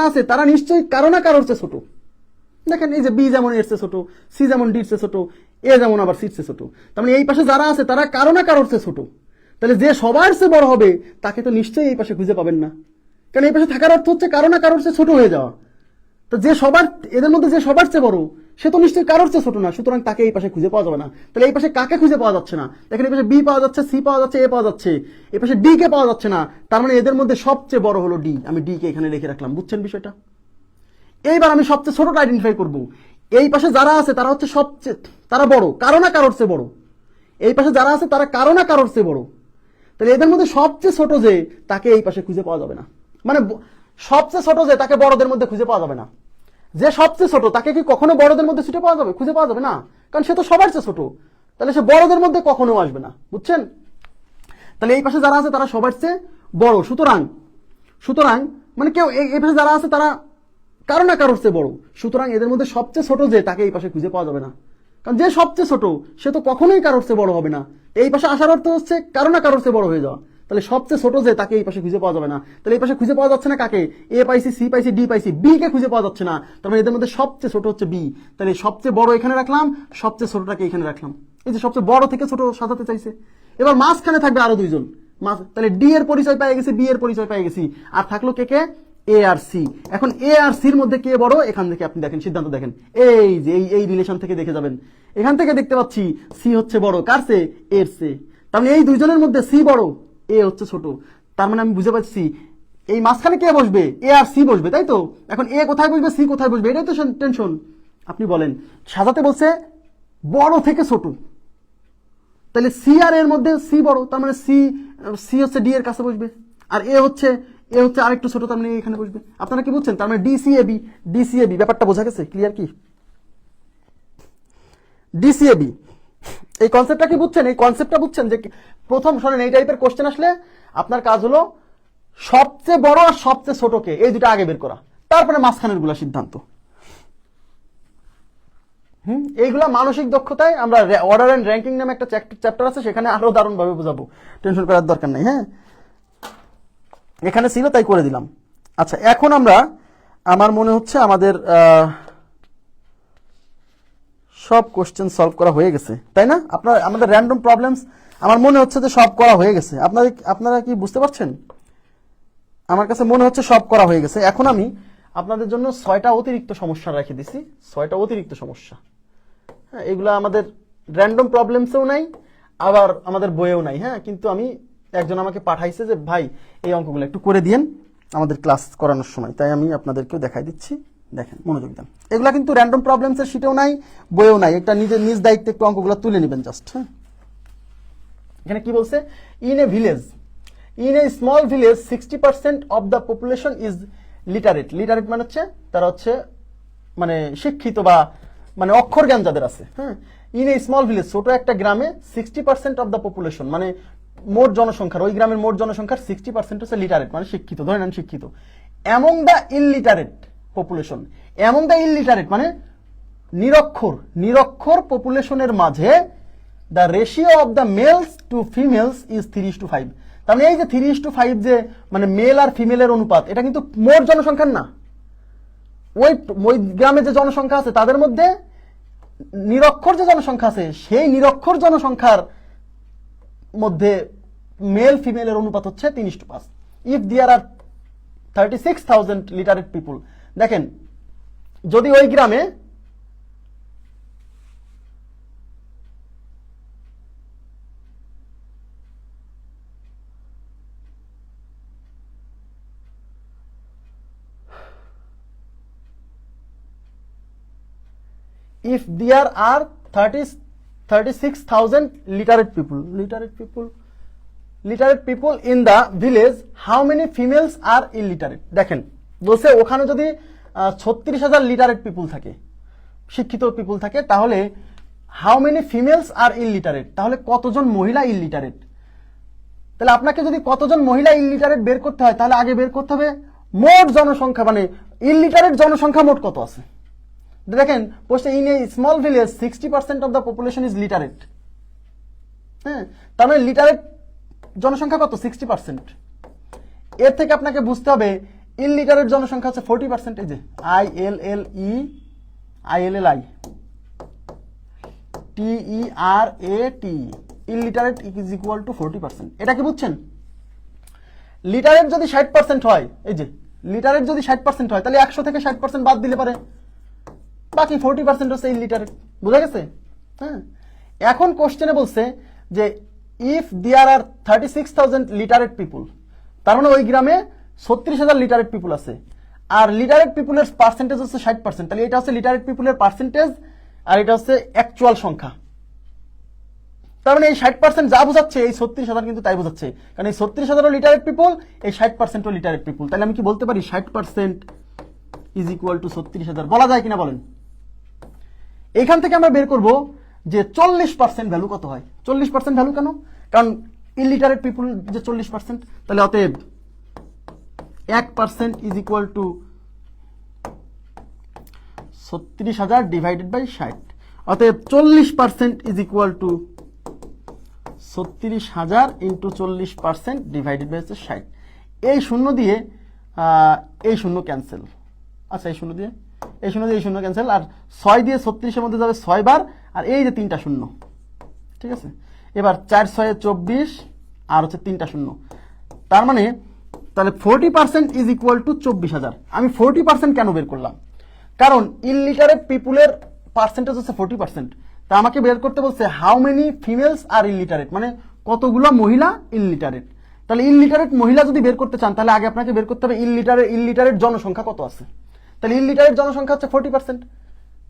আছে তারা নিশ্চয়ই কারো না কারোর চেয়ে ছোট। দেখেন, এই যে বি যেমন এর চেয়ে ছোট, সি যেমন ডির চেয়ে ছোট, এ যেমন আবার সির চেয়ে ছোট, তার মানে এই পাশে যারা আছে তারা কারো না কারোর চেয়ে ছোট। তাহলে যে সবার চেয়ে বড় হবে তাকে তো নিশ্চয়ই এই পাশে খুঁজে পাবেন না, কারণ এই পাশে থাকার অর্থ হচ্ছে কারো না কারোর চেয়ে ছোট হয়ে যাওয়া। তো এদের মধ্যে যে সবার চেয়ে বড়, সে তো নিশ্চয়ই কারোর চেয়ে ছোট না, সুতরাং তাকে এই পাশে খুঁজে পাওয়া যাবে না। তাহলে এই পাশে কাকে খুঁজে পাওয়া যাচ্ছে না? দেখেন, এই পাশে বি পাওয়া যাচ্ছে, সি পাওয়া যাচ্ছে, এ পাওয়া যাচ্ছে, এই পাশে ডি কে পাওয়া যাচ্ছে না। তার মানে এদের মধ্যে সবচেয়ে বড় হলো ডি। আমি ডি কে এখানে লিখে রাখলাম। বুঝছেন বিষয়টা? এইবার আমি সবচেয়ে ছোটটা আইডেন্টিফাই করব। এই পাশে যারা আছে তারা হচ্ছে তারা বড়, কারো না কারোর চেয়ে বড়। এই পাশে যারা আছে তারা কারো না কারোর চেয়ে বড়। তাহলে এদের মধ্যে সবচেয়ে ছোট যে, তাকে এই পাশে খুঁজে পাওয়া যাবে না। মানে সবচেয়ে ছোট যে, তাকে বড়দের মধ্যে খুঁজে পাওয়া যাবে না। যে সবচেয়ে ছোট তাকে কি কখনো বড়দের মধ্যে খুঁজে পাওয়া যাবে না, কারণ সে তো সবার চেয়ে ছোট। তাহলে সে বড়দের মধ্যে কখনো আসবে না। বুঝছেন? তাহলে এই পাশে যারা আছে তারা সবার চেয়ে বড়। সুতরাং মানে কেউ এই পাশে যারা আছে তারা কারো না কারোর চেয়ে বড়। সুতরাং এদের মধ্যে সবচেয়ে ছোট যে, তাকে এই পাশে খুঁজে পাওয়া যাবে না, কারণ যে সবচেয়ে ছোট সে তো কখনোই কারোর চেয়ে বড় হবে না। এই পাশে আসার অর্থ হচ্ছে কারো না কারোর চেয়ে বড় হয়ে যাওয়া। তাহলে সবচেয়ে ছোট যে, তাকে এই পাশে খুঁজে পাওয়া যাবে না। তাহলে এই পাশে খুঁজে পাওয়া যাচ্ছে না কাকে? এ পাইছি, সি পাইছি, ডি পাইছি, বি কে খুঁজে পাওয়া যাচ্ছে না। তার মানে এদের মধ্যে সবচেয়ে ছোট হচ্ছে বি। তাহলে সবচেয়ে বড় এখানে রাখলাম, সবচেয়ে ছোটটাকে এখানে রাখলাম। এই যে সবচেয়ে বড় থেকে ছোট সাজাতে চাইছে। এবার মাঝখানে থাকবে আরো দুইজন। তাহলে ডি এর পরিচয় পেয়ে গেছি, বি এর পরিচয় পেয়ে গেছি, আর থাকলো কে? এ আর সি। এখন এ আর সির মধ্যে কে বড়? এখান থেকে আপনি দেখেন, সিদ্ধান্ত দেখেন, এই যে এই রিলেশন থেকে দেখে যাবেন। এখান থেকে দেখতে পাচ্ছি সি হচ্ছে বড়, কার চেয়ে? এর চেয়ে। তার মানে এই দুইজনের মধ্যে সি বড়, এ হচ্ছে ছোট। তার মানে আমি বুঝে পাচ্ছি এই মাঝখানে কে বসবে? এ আর সি বসবে, তাই তো? এখন এ কোথায় বসবে, সি কোথায় বসবে, এটাই তো টেনশন। আপনি বলেন, সাজাতে বলছে বড় থেকে ছোট, তাহলে সি আর এর মধ্যে সি বড়, তার মানে সি সি হচ্ছে ডি এর কাছে বসবে, আর এ হচ্ছে আরেকটু ছোট, তার মানে এখানে বসবে। আপনারা কি বুঝছেন? তার মানে ডিসিএবি ব্যাপারটা বোঝা গেছে? ক্লিয়ার কি? ডিসিএবি এই কনসেপ্টটা কি বুঝছেন? এই কনসেপ্টটা বুঝছেন যে প্রথম শোনেন, এই টাইপের কোশ্চেন আসলে আপনার কাজ হলো সবচেয়ে বড় আর সবচেয়ে ছোটকে এই দুটো আগে বের করা, তারপরে মাঝখানের গুলা সিদ্ধান্ত। এইগুলা মানসিক দক্ষতায় আমরা অর্ডার এন্ড র্যাঙ্কিং নামে একটা চ্যাপ্টার আছে, সেখানে আরো দারুণ ভাবে বোঝাবো, টেনশন করার দরকার নেই। হ্যাঁ, এখানে ছিল তাই করে দিলাম। আচ্ছা, এখন আমরা, আমার মনে হচ্ছে আমাদের সব কোশ্চেন সলভ করা হয়ে গেছে, তাই না? আমাদের র্যান্ডম প্রবলেমস আমার মনে হচ্ছে যে সব করা হয়ে গেছে। আপনারা কি বুঝতে পারছেন? আমার কাছে মনে হচ্ছে সব করা হয়ে গেছে। এখন আমি আপনাদের জন্য 6টা অতিরিক্ত সমস্যা রেখে দিছি, 6টা অতিরিক্ত সমস্যা। হ্যাঁ, এগুলা আমাদের র্যান্ডম প্রবলেমসেও নাই, আবার আমাদের বইয়েও নাই। হ্যাঁ, কিন্তু আমি একজন আমাকে পাঠাইছে যে ভাই এই অঙ্কগুলো একটু করে দিয়েন আমাদের ক্লাস করানোর সময়, তাই আমি আপনাদেরকেও দেখাই দিচ্ছি। দেখেন, মনোযোগ দেন। এগুলা কিন্তু র্যান্ডম প্রবলেমসের শিটেও নাই, বইয়েও নাই। একটা নিজ দায়িত্বে একটু অঙ্কগুলো তুলে নেবেন জাস্ট। হ্যাঁ, এখানে কি বলছে? In a small village 60% of the population is literate. Literate মানে হচ্ছে তারা হচ্ছে মানে শিক্ষিত বা মানে অক্ষর জ্ঞান যাদের আছে। হ্যাঁ, ইন এ স্মল ভিলেজ, ছোট একটা গ্রামে 60% অফ দ্য পপুলেশন মানে মোট জনসংখ্যার, ওই গ্রামের মোট জনসংখ্যার 60% হচ্ছে লিটারেট মানে শিক্ষিত, ধরে নেন শিক্ষিত। Among the illiterate population, among the illiterate মানে নিরক্ষর পপুলেশনের মাঝে the ratio of the males to females is 3:5। তার মানে এই যে 3:5 যে মানে মেল আর ফিমেলের অনুপাত, এটা কিন্তু মোট জনসংখ্যার না। ওই গ্রামে যে জনসংখ্যা আছে তাদের মধ্যে নিরক্ষর যে জনসংখ্যা আছে, সেই নিরক্ষর জনসংখ্যার মধ্যে মেল ফিমেলের অনুপাত হচ্ছে 3:5। ইফ দেয়ার আর 36,000 লিটারেট পিপুল, দেখেন যদি ওই গ্রামে if there are 36,000 literate people in the village, how many females are illiterate? দেখেন বলছে ওখানে যদি 36,000 লিটারেট পিপুল থাকে, শিক্ষিত পিপুল থাকে, তাহলে হাউ মেনি ফিমেলস আর ইললিটারেট, তাহলে কতজন মহিলা ইললিটারেট। তাহলে আপনাকে যদি কতজন মহিলা ইললিটারেট বের করতে হয়, তাহলে আগে বের করতে হবে মোট জনসংখ্যা, মানে ইললিটারেট জনসংখ্যা মোট কত আছে। দেখেন পোস্টে, in a small village 60% of the population is literate. হ্যাঁ, তার মানে লিটারেট জনসংখ্যা কত? 60%। এর থেকে আপনাকে বুঝতে হবে ইললিটারেট জনসংখ্যা হচ্ছে 40%। এই যে ILLITERAT, ইললিটারেট ইজ ইকুয়াল টু 40%। এটা কি বুঝছেন? লিটারেট যদি 60% হয়, এই যে লিটারেট যদি 60% হয়, তাহলে 100 থেকে 60% বাদ দিলে পারে বাকি 40% হচ্ছে ইললিটারেট। বুঝা গেছে? হ্যাঁ, এখন কোশ্চেনে বলছে যে ইফ দেয়ার আর 36,000 লিটারেট পিপুল, তার মানে ওই গ্রামে 36,000 লিটারেট পিপুল আছে, আর লিটারেট পিপুলের পার্সেন্টেজ হচ্ছে 60%। তাহলে এটা হচ্ছে লিটারেট পিপুলের পার্সেন্টেজ, আর এটা হচ্ছে অ্যাকচুয়াল সংখ্যা। তার মানে এই 60% যা বোঝাচ্ছে, এই 36,000 কিন্তু তাই বোঝাচ্ছে, কারণ এই 36,000 লিটারেট পিপুল, এই 60% লিটারেট পিপুল। তাহলে আমি কি বলতে পারি 60% ইজ ইকুয়াল টু 36,000? বলা যায় কিনা বলেন? এইখান থেকে আমরা বের করব যে 40% ভ্যালু কত হয়। 40% ভ্যালু কেন? কারণ ইললিটারেট পিপুল যে 40%, তাহলে অতএব 1% is equal to 36,000 divided by 60। অতএব 40% is equal to 36,000 into 40% divided by 60। এই শূন্য দিয়ে এই শূন্য ক্যান্সেল। আচ্ছা, এই শূন্য দিয়ে এই শূন্য ক্যান্সেল, আর 6 দিয়ে 36-এর মধ্যে যাবে 6 বার, আর এই যে 3টা শূন্য। ঠিক আছে, এবার 4 6 24 আর হচ্ছে 3টা শূন্য। তার মানে তাহলে 40% ইজ ইকুয়াল টু 24,000। আমি 40% কেন বের করলাম? কারণ ইললিটারেট পিপুলের পার্সেন্টেজ হচ্ছে 40%। তা আমাকে বের করতে বলছে হাউ মেনি ফিমেলস আর ইললিটারেট, মানে কতগুলো মহিলা ইললিটারেট। তাহলে ইললিটারেট মহিলা যদি বের করতে চান, তাহলে আগে আপনাকে বের করতে হবে ইললিটারেট জনসংখ্যা কত আছে। তাহলে ইললিটারেট জনসংখ্যা হচ্ছে 40%।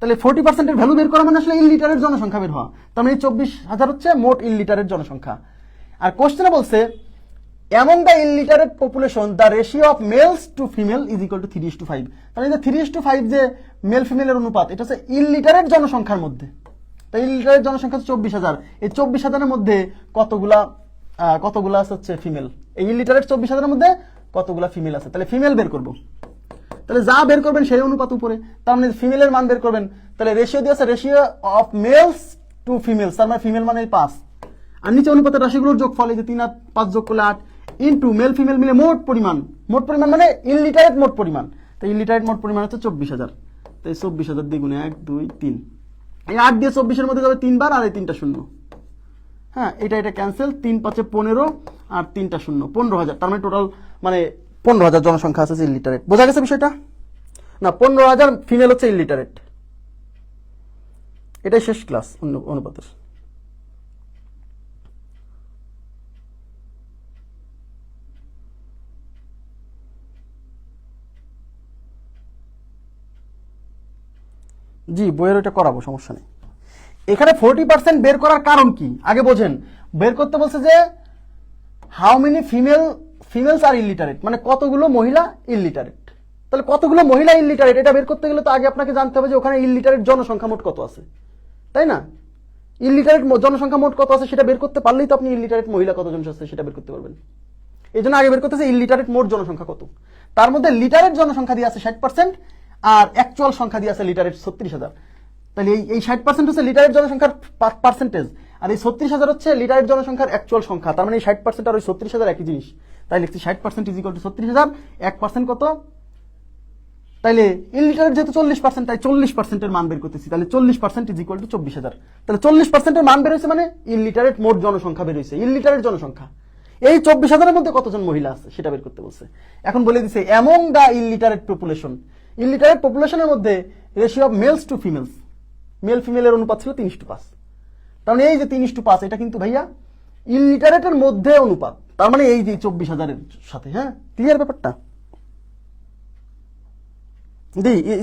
তাহলে 40% ভ্যালু বের করা মানে আসলে ইলিটারেট জনসংখ্যা বের হওয়া। তার মানে 24,000 হচ্ছে মোট ইলিটারেট জনসংখ্যা। আর কোশ্চেনে বলছে among the illiterate population the ratio of males to female is equal to 3:5। তাহলে যে 3:5 যে মেল ফিমেলের অনুপাত এটা হচ্ছে ইলিটারেট জনসংখ্যার মধ্যে। তাই ইলিটারেট জনসংখ্যা হচ্ছে 24,000। এই 24,000 এর মধ্যে কতগুলা হচ্ছে ফিমেল। এই ইলিটারেট 24,000 এর মধ্যে কতগুলা ফিমেল আছে, তাহলে ফিমেল বের করব। তাহলে যা বের করবেন সেই অনুপাত উপরে, তার মানে ফিমেলের মান বের করবেন। তাহলে রেশিও দিয়ে আছে ratio of males to females, তার মানে ফিমেল মানে 5, আর নিচে অনুপাতের রাশিগুলোর যোগফল এই যে 3 আর 5 যোগ করলে 8 ইনটু মেল ফিমেল মিলে মোট পরিমাণ মানে ইলিটারেট মোট পরিমাণ। তো ইলিটারেট মোট পরিমাণ হচ্ছে 24,000। তাই 24,000 দ্বিগুণে 1 2 3, এই 8 দিয়ে 24 এর মধ্যে যাবে 3 বার আর এই 3টা শূন্য। হ্যাঁ, এটা ক্যান্সেল, 3 5 15 আর 3টা শূন্য, 15,000। তার মানে টোটাল মানে 15,000 জনসংখ্যা আছে ইলিটারেট। বোঝা গেছে বিষয়টা? না, 15,000 ফিমেল হচ্ছে ইলিটারেট। এটাই শেষ ক্লাস অনুপাতের। জি, বইয়ের ওইটা করাবো, সমস্যা নেই। এখানে 40% বের করার কারণ কি আগে বোঝেন। বের করতে বলছে যে how many females R illiterate, মানে কতগুলো মহিলা ইলিটারেট। তাহলে কতগুলো মহিলা ইলিটারেট এটা বের করতে গেলে তো আগে আপনাকে জানতে হবে যে ওখানে ইলিটারেট জনসংখ্যা মোট কত আছে, তাই না? ইলিটারেট জনসংখ্যা মোট কত আছে সেটা বের করতে পারলেই তো আপনি ইলিটারেট মহিলা কতজন আছে সেটা বের করতে পারবেন। এই জন্য আগে বের করতেছে ইলিটারেট মোট জনসংখ্যা কত। তার মধ্যে লিটারেট জনসংখ্যা দিয়ে আছে 60% আর অ্যাকচুয়াল সংখ্যা দিয়ে আছে লিটারেট 36,000। তাহলে এই 60% হচ্ছে লিটারেট জনসংখ্যার পার্সেন্টেজ, আর এই 36,000 হচ্ছে লিটারেট জনসংখ্যার অ্যাকচুয়াল সংখ্যা। তার মানে এই 60% আর ওই 36,000 একই জিনিস। তাই লিখছি 60% ইজ ইকুয়াল টু 36,000, 1% কত? তাইলে ইলিটারেট যেহেতু 40%, তাই 40% এর মান বের করতেছি। তাহলে 40% ইজ ইকুয়াল টু 24,000। তাহলে 40% এর মান বের হয়েছে মানে ইলিটারেট মোট জনসংখ্যা বের হয়েছে, ইলিটারেট জনসংখ্যা। এই 24,000 এর মধ্যে কতজন মহিলা আছে সেটা বের করতে বলছে। এখন বলে দিছে among the illiterate population, illiterate পপুলেশনের মধ্যে ratio of males to females, male ফিমেলের অনুপাত ছিল 3:5। তার মানে এই যে 3:5 এটা কিন্তু ভাইয়া ইলিটারেটের মধ্যে অনুপাত, তার মানে এই যে 24,000 এর সাথে। হ্যাঁ, ক্লিয়ার ব্যাপারটা?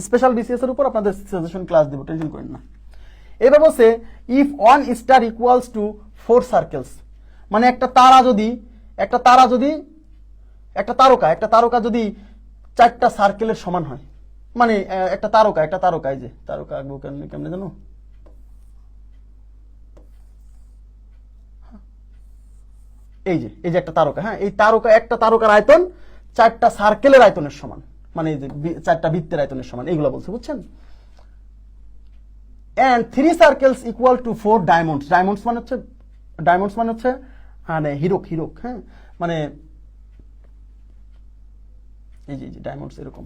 স্পেশাল বিসিএস এর উপর আপনাদের সাজেশন ক্লাস দেব, টেনশন করেন না। এবার বলছে if 1 star equals to 4 circles, মানে একটা তারকা যদি 4টা সার্কেলের সমান হয়, মানে একটা তারকা এই যে তারকা আঁকবো কেমনে জানো, এই যে একটা তারকা। হ্যাঁ, এই একটা তারকার আয়তন 4টা সার্কেলের আয়তনের সমান, মানে এই যে 4টা বৃত্তের আয়তনের সমান, এইগুলো বলছে, বুঝছেন? and 3 circles equal to 4 diamonds, diamonds মানে হচ্ছে মানে হিরক। হ্যাঁ, মানে এই যে ডায়মন্ডস এরকম,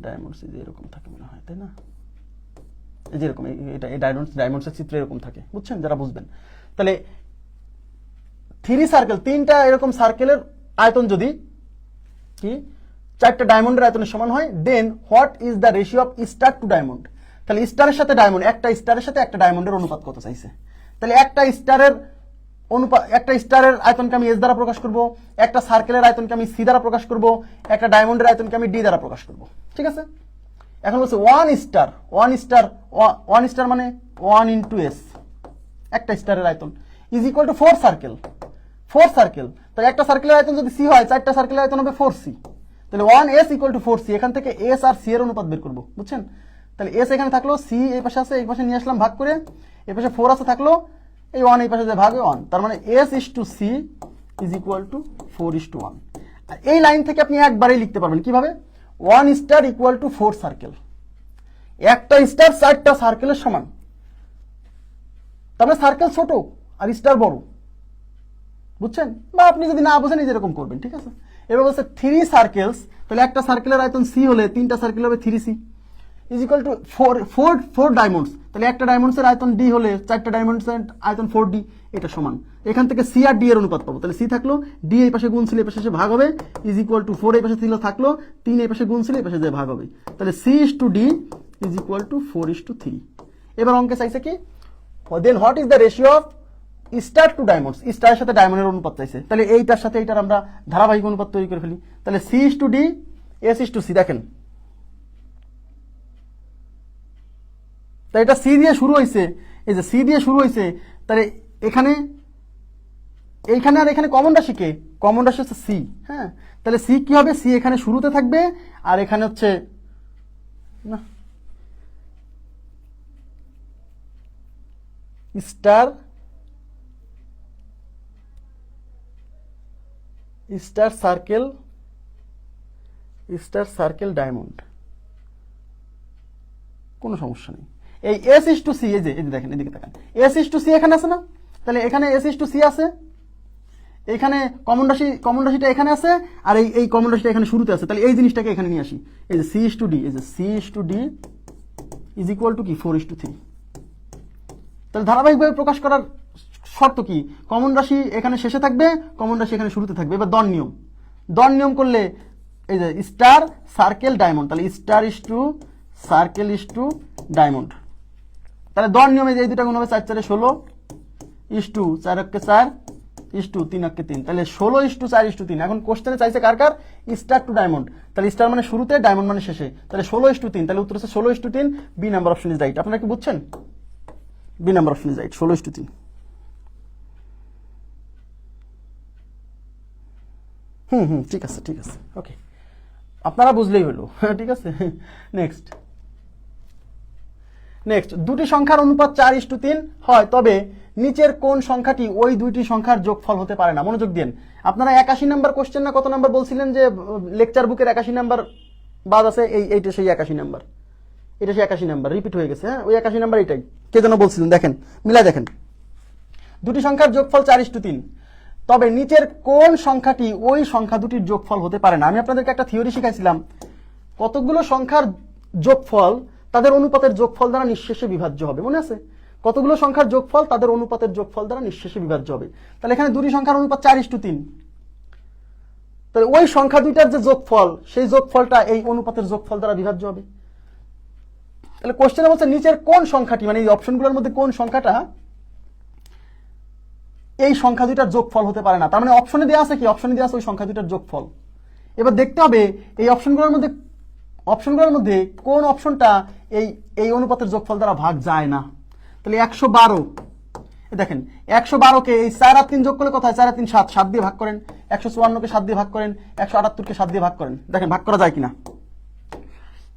ডায়মন্ডস এরকম থাকে মনে হয়, তাই না? এই যে এরকম, এটা ডায়মন্ডসের চিত্র এরকম থাকে, বুঝছেন যারা বুঝবেন। তাহলে 3 সার্কেল, 3টা এরকম সার্কেলের আয়তন যদি কি 4টা ডায়মন্ডের আয়তনের সমান হয়, then what is the ratio of star to diamond. তাহলে স্টারের সাথে ডায়মন্ড, একটা স্টারের সাথে একটা ডায়মন্ডের অনুপাত কত চাইছে। তাহলে একটা স্টারের আয়তনকে আমি এস দ্বারা প্রকাশ করব, একটা সার্কেলের আয়তনকে আমি সি দ্বারা প্রকাশ করব, একটা ডায়মন্ডের আয়তনকে আমি ডি দ্বারা প্রকাশ করব। ঠিক আছে? এখন বলছে 1 স্টার মানে 1 ইন্টু এস, একটা স্টারের আয়তন ইজ ইকুয়াল টু 4 সার্কেল। তাই একটা সার্কেলের আয়তন যদি সি হয়, 4টা সার্কেলের আয়তন হবে 4c। তাহলে 1s ইকুয়াল টু 4c। এখান থেকে এস আর সি এর অনুপাত বের করব, বুঝছেন? তাহলে এস এখানে থাকলো, সি এই পাশে আছে, এই পাশে নিয়ে আসলাম ভাগ করে, এই পাশে 4 আছে থাকলো, এই 1 এই পাশে যে ভাগ 1, তার মানে S is to C is equal to 4:1। আর এই লাইন থেকে আপনি একবারেই লিখতে পারবেন কিভাবে, 1 স্টার ইকুয়াল টু 4 সার্কেল। একটা স্টার 4টা সার্কেলের সমান, তার মানে সার্কেল ছোট আর স্টার বড়, বুঝছেন? বা আপনি যদি না বুঝেন এরকম করবেন, ঠিক আছে? এবার বলছে 3 সার্কেলস, তাহলে একটা সার্কেলের আয়তন সি হলে 3টা সার্কেল হবে 3c is equal to 4 diamonds. তাহলে একটা ডায়মন্ডসের আয়তন ডি হলে 4টা ডায়মন্ডসের আয়তন 4d, এটা সমান। এখান থেকে সি আর ডি এর অনুপাত পাবো। তাহলে সি থাকলো, ডি এই পাশে গুণ ছিল এই পাশে এসে ভাগ হবে, ইজ ইকুয়াল টু 4 এই পাশে ছিল থাকলো, 3 এই পাশে গুণ ছিল এই পাশে যে ভাগ হবে। তাহলে C is to D is equal to 4:3। এবার অঙ্কে চাইছে কি, then what is the ratio of star to diamonds, স্টারের সাথে ডায়মন্ডের অনুপাত চাইছে। তাহলে এইটার সাথে এইটার আমরা ধারাবাহিক অনুপাত তৈরি করে ফেলি। তাহলে C is to D, S is to C. দেখেন তাই এটা সি দিয়ে শুরু হয়েছে, এই যে সি দিয়ে শুরু হয়েছে, তাহলে এখানে এইখানে আর এখানে কমন রাশি কে? কমন রাশি হচ্ছে সি। হ্যাঁ, তাহলে সি কি হবে? সি এখানে শুরুতে থাকবে, আর এখানে হচ্ছে না স্টার সার্কেল ডায়মন্ড, কোনো সমস্যা নেই। এই এস ইস টু সি, এই যে দেখেন, এদিকে দেখেন, এস ইস টু সি এখানে আছে না? তাহলে এখানে এস ইস টু সি আছে, এখানে কমন রাশিটা এখানে আছে, আর এই কমন রাশিটা এখানে শুরুতে আছে। তাহলে এই জিনিসটাকে এখানে নিয়ে আসি, এই যে সি ইস টু ডি, এই যে C is to D is equal to কি 4:3। তাহলে ধারাবাহিকভাবে প্রকাশ করার শর্ত কি? কমন রাশি এখানে শেষে থাকবে, কমন রাশি এখানে শুরুতে থাকবে। এবার দন নিয়ম করলে এই যে স্টার সার্কেল ডায়মন্ড, তাহলে star is to circle is to diamond. তাহলে দন নিয়মে এই দুটা গুণ হবে 4 4 16 ইস টু 4 1 4 ইস টু 3 1 3, তাহলে 16 ইস টু 4 ইস টু 3। এখন কোশ্চেনে চাইছে কার কার? স্টার টু ডায়মন্ড, তাহলে স্টার মানে শুরুতে, ডায়মন্ড মানে শেষে, তাহলে 16 ইস টু 3, তাহলে উত্তর হচ্ছে 16 is to 3। B number option is right. আপনারা কি বুঝছেন? B number option is right, 16 is to 3। ঠিক আছে, ওকে, আপনারা বুঝলেই হলো। ঠিক আছে, নেক্সট দুটি সংখ্যার অনুপাত 4:3 হয়, তবে নিচের কোন সংখ্যাটি ওই দুইটি সংখ্যার যোগফল হতে পারে না? মনোযোগ দিন। আপনারা 81 নাম্বার কোশ্চেন না কত নাম্বার বলছিলেন যে লেকচার বুকের 81 নাম্বার বাদ আছে, এইটা সেই 81 নাম্বার, এটা সেই 81 নাম্বার রিপিট হয়ে গেছে। হ্যাঁ, ওই 81 নাম্বার এটাই। কে যেন বলছিলেন, দেখেন মিলা দেখেন, দুটি সংখ্যার যোগফল 4:3, তবে নিচের কোন সংখ্যাটি ওই সংখ্যা দুটির যোগফল হতে পারে না? আমি আপনাদেরকে একটা থিওরি শিখাইছিলাম, কতগুলো সংখ্যার যোগফল তাদের অনুপাতের যোগফল দ্বারা নিঃশেষে বিভাজ্য হবে, মনে আছে? কতগুলো সংখ্যার যোগফল তাদের অনুপাতের যোগফল দ্বারা নিঃশেষে বিভাজ্য হবে। তাহলে এখানে দুটি সংখ্যার অনুপাত 4:3, তাহলে ওই সংখ্যা দুইটার যে যোগফল, সেই যোগফলটা এই অনুপাতের যোগফল দ্বারা বিভাজ্য হবে। তাহলে কোশ্চেনে বলছে নিচের কোন সংখ্যাটি, মানে এই অপশনগুলোর মধ্যে কোন সংখ্যাটা এই সংখ্যা দুইটার যোগফল হতে পারে না। তার মানে অপশনে দেওয়া আছে কি? অপশনে দেওয়া আছে ওই সংখ্যা দুইটার যোগফল। এবার দেখতে হবে এই অপশনগুলোর মধ্যে কোন অপশনটা এই অনুপাতের যোগফল দ্বারা ভাগ যায় না। তাহলে 112, দেখেন 112কে এই 4 আর 3 যোগ করলে কত হয়? 4 আর 3 7, 7 দিয়ে ভাগ করেন। 154কে 7 দিয়ে ভাগ করেন। 178কে 7 দিয়ে ভাগ করেন, দেখেন ভাগ করা যায় কিনা।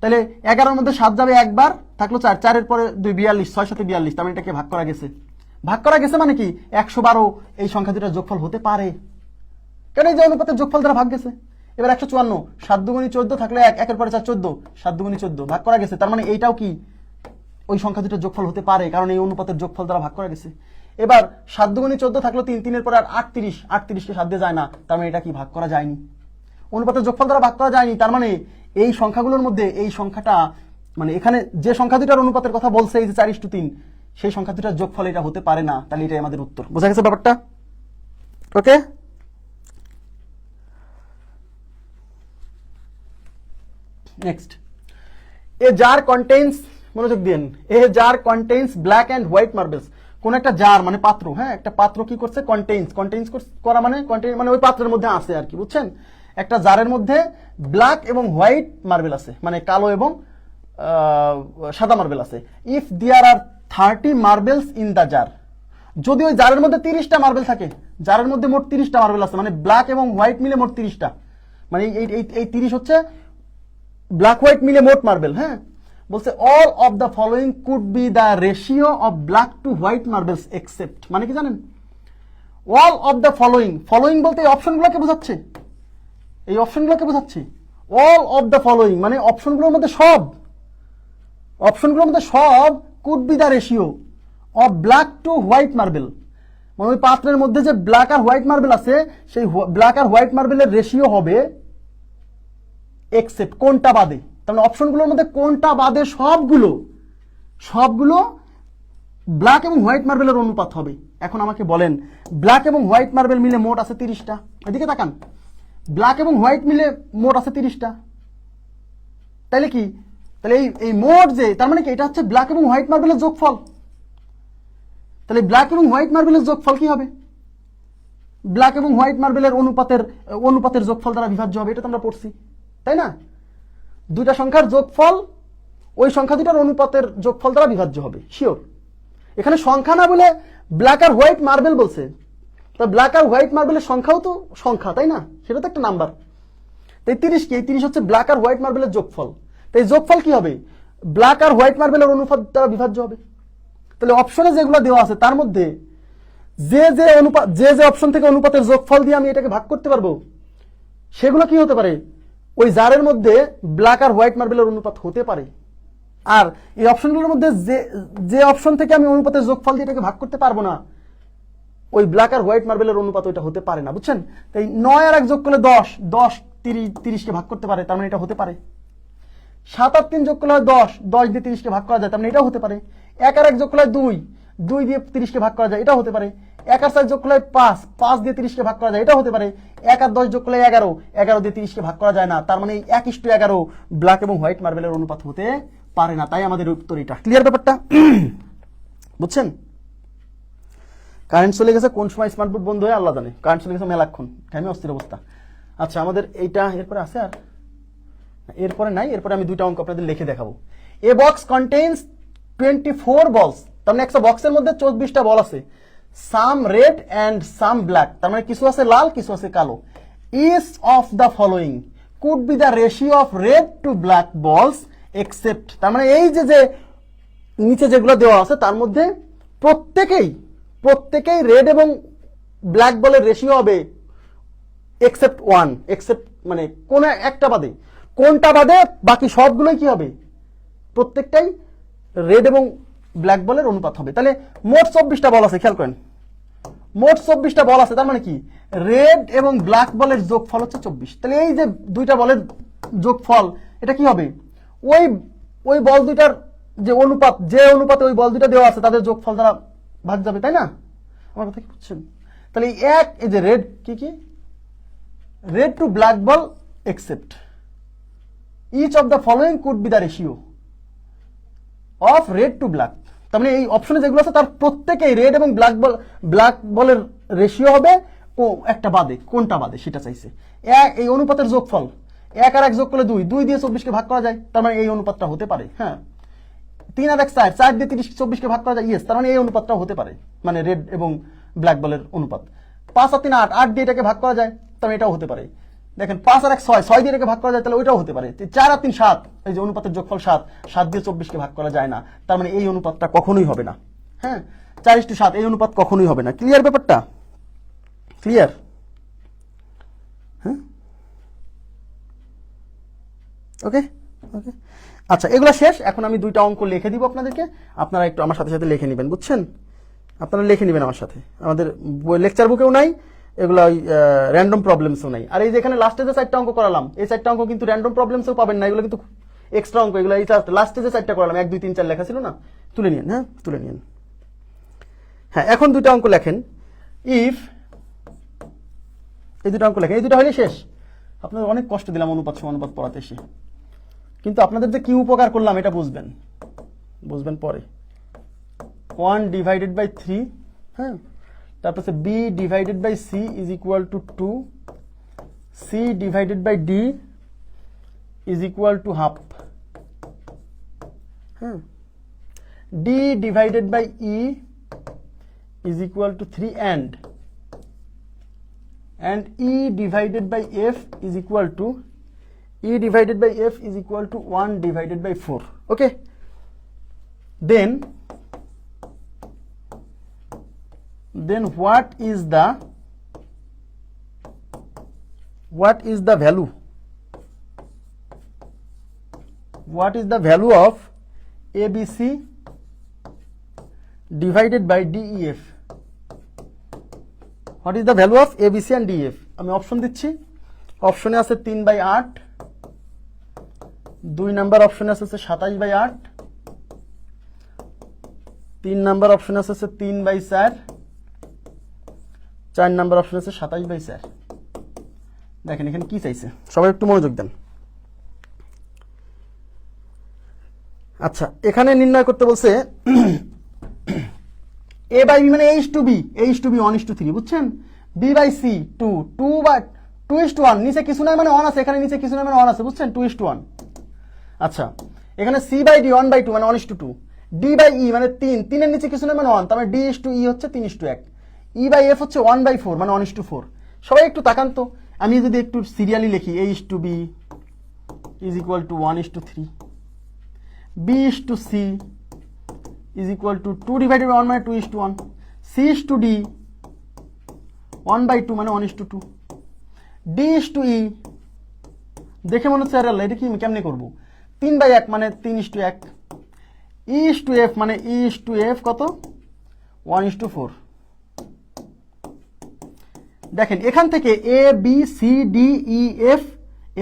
তাহলে 11-এর মধ্যে 7 যাবে একবার, থাকলো 4, 4-এর পরে 2 42, 6 7 42, তার মানে এটাকে ভাগ করা গেছে। ভাগ করা গেছে মানে কি 112 এই সংখ্যা দুটার যোগফল হতে পারে, কেন এই যে অনুপাতের যোগফল দ্বারা ভাগ গেছে। এবার 154, 7 দুগুণী 14 থাকলে 1, 1-এর পরে 4 14, 7 দুগুণী 14, ভাগ করা গেছে, তার মানে এইটাও কি ওই সংখ্যা দুটার যোগফল হতে পারে, কারণ এই অনুপাতের যোগফল দ্বারা ভাগ করা গেছে। এবার 7 দুগুণী 14 থাকলো 3, 3-এর পরে আর 38, 38কে 7 দিয়ে যায় না, তার মানে এটা কি ভাগ করা যায়নি, অনুপাতের যোগফল দ্বারা ভাগ করা যায়নি। তার মানে এই সংখ্যাগুলোর মধ্যে এই সংখ্যাটা, মানে এখানে যে সংখ্যা দুটার অনুপাতের কথা বলছে এই যে 4:3, সেই সংখ্যা দুটার যোগফল এটা হতে পারে না। তাহলে এটাই আমাদের উত্তর। বোঝা গেছে ব্যাপারটা? Okay, next, a jar contains, মনোযোগ দিন, a jar contains black and white marbles. কোন একটা জার মানে পাত্র, হ্যাঁ একটা পাত্র কি করছে? কন্টেইনস করা মানে কন্টেইন মানে ওই পাত্রের মধ্যে আছে আর কি, বুঝছেন? একটা জারের মধ্যে ব্ল্যাক এবং হোয়াইট মার্বেল আছে, মানে কালো এবং সাদা মার্বেল আছে। If there are 30 marbles in the jar, যদি ওই জারের মধ্যে 30টা মার্বেল থাকে, জারের মধ্যে মোট 30টা মার্বেল আছে, মানে ব্ল্যাক এবং হোয়াইট মিলে মোট 30টা, মানে এই 30 হচ্ছে ব্ল্যাক হোয়াইট মিলে মোট মার্বেল। হ্যাঁ, বলছে all of the following could be the ratio of black to white marbles except, মানে কি জানেন? অল অফ দ্য ফলোইং বলতে এই অপশনগুলোকে বোঝাচ্ছে, এই অপশনগুলোকে বোঝাচ্ছে। অল অফ দ্য ফলোইং মানে অপশনগুলোর মধ্যে সব could be the ratio of black to white marble, মানে ওই পাত্রের মধ্যে যে ব্ল্যাক আর হোয়াইট মার্বেল আছে, সেই ব্ল্যাক আর হোয়াইট মার্বেলের রেশিও হবে এক্সেপ্ট কোনটা বাদে। তার মানে অপশনগুলোর মধ্যে কোনটা বাদে সবগুলো ব্ল্যাক এবং হোয়াইট মার্বেলের অনুপাত হবে। এখন আমাকে বলেন, ব্ল্যাক এবং হোয়াইট মার্বেল মিলে মোট আছে 30টা, এদিকে তাকান, ব্ল্যাক এবং হোয়াইট মিলে মোট আছে 30টা, তাহলে কি? তাহলে এই মোট যে, তার মানে কি এটা হচ্ছে ব্ল্যাক এবং হোয়াইট মার্বেলের যোগফল। তাহলে ব্ল্যাক এবং হোয়াইট মার্বেলের যোগফল কি হবে? ব্ল্যাক এবং হোয়াইট মার্বেলের অনুপাতের যোগফল দ্বারা বিভাজ্য হবে, এটা তো আমরা পড়ছি, তাই না? দুইটা সংখ্যার যোগফল ওই সংখ্যা দুটার অনুপাতের যোগফল দ্বারা বিভাজ্য হবে, শিওর। এখানে সংখ্যা না বলে ব্ল্যাক আর হোয়াইট মার্বেল বলছে, তা ব্ল্যাক আর হোয়াইট মার্বেলের সংখ্যাও তো সংখ্যা, তাই না? সেটা তো একটা নাম্বার। তাই 30 কি? 30 হচ্ছে ব্ল্যাক আর হোয়াইট মার্বেলের যোগফল। তাই যোগফল কি হবে? ব্ল্যাক আর হোয়াইট মার্বেলের অনুপাত দ্বারা বিভাজ্য হবে। তাহলে অপশনে যেগুলো দেওয়া আছে তার মধ্যে যে অপশন থেকে অনুপাতের যোগফল দিয়ে আমি এটাকে ভাগ করতে পারবো, সেগুলো কি হতে পারে? ওই জারের মধ্যে ব্ল্যাক আর হোয়াইট মার্বেলের অনুপাত হতে পারে। আর এই অপশনগুলোর মধ্যে যে অপশন থেকে আমি অনুপাতের যোগফল দিয়ে এটাকে ভাগ করতে পারবো না, ওই ব্ল্যাক আর হোয়াইট মার্বেলের অনুপাত ওইটা হতে পারে না, বুঝছেন? তাই 9 আর 1 যোগ করলে 10, 10 30 কে ভাগ করতে পারে, তার মানে এটা হতে পারে। 7 আর 3 যোগ করলে হয় 10, 10 দিয়ে 30 কে ভাগ করা যায়, তার মানে এটাও হতে পারে। 1 আর 1 যোগ করলে হয় 2, 2 দিয়ে 30 কে ভাগ করা যায়, এটাও হতে পারে। 1 আর 4 যোগ করলে হয় 5, 5 দিয়ে 30 কে ভাগ করা যায়, এটাও হতে পারে। 1 আর 10 যোগ করলে 11, 11 দিয়ে 30 কে ভাগ করা যায় না, তার মানে 1:11 ব্ল্যাক এবং হোয়াইট মার্বেলের অনুপাত হতে পারে না। তাই আমাদের উত্তর এটা। ক্লিয়ার ব্যাপারটা? বুঝছেন? কারেন্ট চলে গেছে, কোন সময় স্মার্টবোর্ড বন্ধ হয়ে আল্লাহ জানে। কারেন্ট চলে গেছে মেলাক্ষণ, টাইমে অস্থির অবস্থা। আচ্ছা, আমাদের এইটা এরপরে আছে, আর এরপরে নাই। এরপরে আমি দুইটা অঙ্ক আপনাদের লিখে দেখাবো। এ বক্স কন্টেইনস 24 বলস, তার মানে একটা বক্সের মধ্যে 24টা বল আছে। Some red and some black, তার মানে কিছু আছে লাল, কিছু আছে কালো। Each of the following could be the ratio of red to black balls except, তার মানে এই যে নিচে যেগুলো দেওয়া আছে তার মধ্যে প্রত্যেকেই রেড এবং ব্ল্যাক বলের রেশিও হবে এক্সেপ্ট 1, এক্সেপ্ট মানে কোন একটা বাদে, কোনটা বাদে বাকি সবগুলোই কি হবে? প্রত্যেকটাই রেড এবং ব্ল্যাক বলের অনুপাত হবে। তাহলে মোট 24টা বল আছে, খেয়াল করেন, মোট 24টা বল আছে, তার মানে কি রেড এবং ব্ল্যাক বলের যোগফল হচ্ছে 24। তাহলে এই যে দুইটা বলের যোগফল, এটা কি হবে? ওই বল দুইটার যে অনুপাতে ওই বল দুইটা দেওয়া আছে তাদের যোগফল দ্বারা ভাগ যাবে, তাই না? আমার কথা কি বুঝছেন? তাহলে এই যে রেড কি red to black ball except each of the following could be the ratio of red to black, তার মানে এই অপশনে যেগুলো আছে তার প্রত্যেকেই রেড এবং ব্ল্যাক বলের রেশিও হবে একটা বাদে, কোনটা বাদে সেটা চাইছে। এই অনুপাতের যোগফল 1 আর 1 যোগ করলে 2, 2 দিয়ে 24 কে ভাগ করা যায়, তার মানে এই অনুপাতটা হতে পারে। হ্যাঁ, 3 আর 1 4, 4 দিয়ে 24 কে ভাগ করা যায়, ইয়েস, তার মানে এই অনুপাতটাও হতে পারে, মানে রেড এবং ব্ল্যাক বলের অনুপাত। 5 আর 3 8, 8 দিয়ে এটাকে ভাগ করা যায়, তার মানে এটাও হতে পারে। দেখেন 5 আর 1 6, 6 দিয়ে এটাকে ভাগ করা যায়, তাহলে ওইটাও হতে পারে। 4 আর 3 7, এই যে অনুপাতের যোগফল 7, 7 দিয়ে 24 কে ভাগ করা যায় না, তার মানে এই অনুপাতটা কখনোই হবে না। হ্যাঁ, 4:7 এই অনুপাত কখনোই হবে না। ক্লিয়ার ব্যাপারটা? ক্লিয়ার? হ্যাঁ, ওকে ওকে। আচ্ছা, এগুলো শেষ। এখন আমি দুইটা অঙ্ক লিখে দিব আপনাদেরকে, আপনারা একটু আমার সাথে সাথে লিখে নেবেন, বুঝছেন? আপনারা লিখে নেবেন আমার সাথে, আমাদের লেকচার বুকেও নাই এগুলো, ওই র্যান্ডম প্রবলেমসও নাই। আর এই যে এখানে লাস্টে যে 4টা অঙ্ক করালাম, এই 4টা অঙ্ক কিন্তু র্যান্ডম প্রবলেমসও পাবেন না, এগুলো কিন্তু এক্সট্রা অঙ্ক। এগুলো এই লাস্টে যে 4টা করালাম, 1 2 3 4 লেখা ছিল না, তুলে নিন। হ্যাঁ, তুলে নিন। হ্যাঁ, এখন দুইটা অঙ্ক লেখেন। ইফ এই দুটো অঙ্ক লেখেন, এই দুটো হলে শেষ। আপনাদের অনেক কষ্ট দিলাম অনুপাত সমানুপাত পড়াতে এসে, কিন্তু আপনাদের যে কি উপকার করলাম এটা বুঝবেন পরে। 1 ডিভাইডেড বাই 3, হ্যাঁ, তারপর b divided by c is equal to 2, c divided by d is equal to half, হ্যাঁ, d divided by e is equal to 3, and e divided by f is equal to 1 divided by 4. Okay, then what is the value of ABC divided by DEF? What is the value of ABC and DF? আমি option দিচ্ছি। অপশনে আছে 3/8, 2 number অপশনে আছে 27/8, 3 number অপশনে আছে 3/4, 4 number অপশনে আছে 27/4। দেখেন এখানে কি চাইছে, সবাই একটু মনোযোগ দেন। আচ্ছা, এখানে নির্ণয় করতে বলছে a by b মানে h to b 1:3, বুঝছেন? b by c 2:1, নিচে কিছু নাই মানে 1 আছে, এখানে নিচে কিছু নাই মানে 1 আছে, বুঝছেন? 2:1। আচ্ছা, এখানে সি বাই ডি 1/2 মানে 1:2, ডি বাই ই মানে 3, 3 এর নিচে কিছু নেই মানে 1, তার মানে ডি ইস টু ই হচ্ছে 3:1, ই বাই এফ হচ্ছে 1/4 মানে 1:4। সবাই একটু তাকান তো, আমি যদি একটু সিরিয়ালি লিখি A is to B is equal to 1:3, B is to C is equal to 2 divided by 1 মানে 2:1, সি ইস টু ডি 1/2 মানে 1:2, ডি ইস টু ই দেখে মনে হচ্ছে আরে আল্লাহ এটা কি কেমনে করবো, 3/1 মানে 3:1, ই ইস টু এফ মানে ই ইস টু এফ কত 1:4। দেখেন এখান থেকে A B C D E F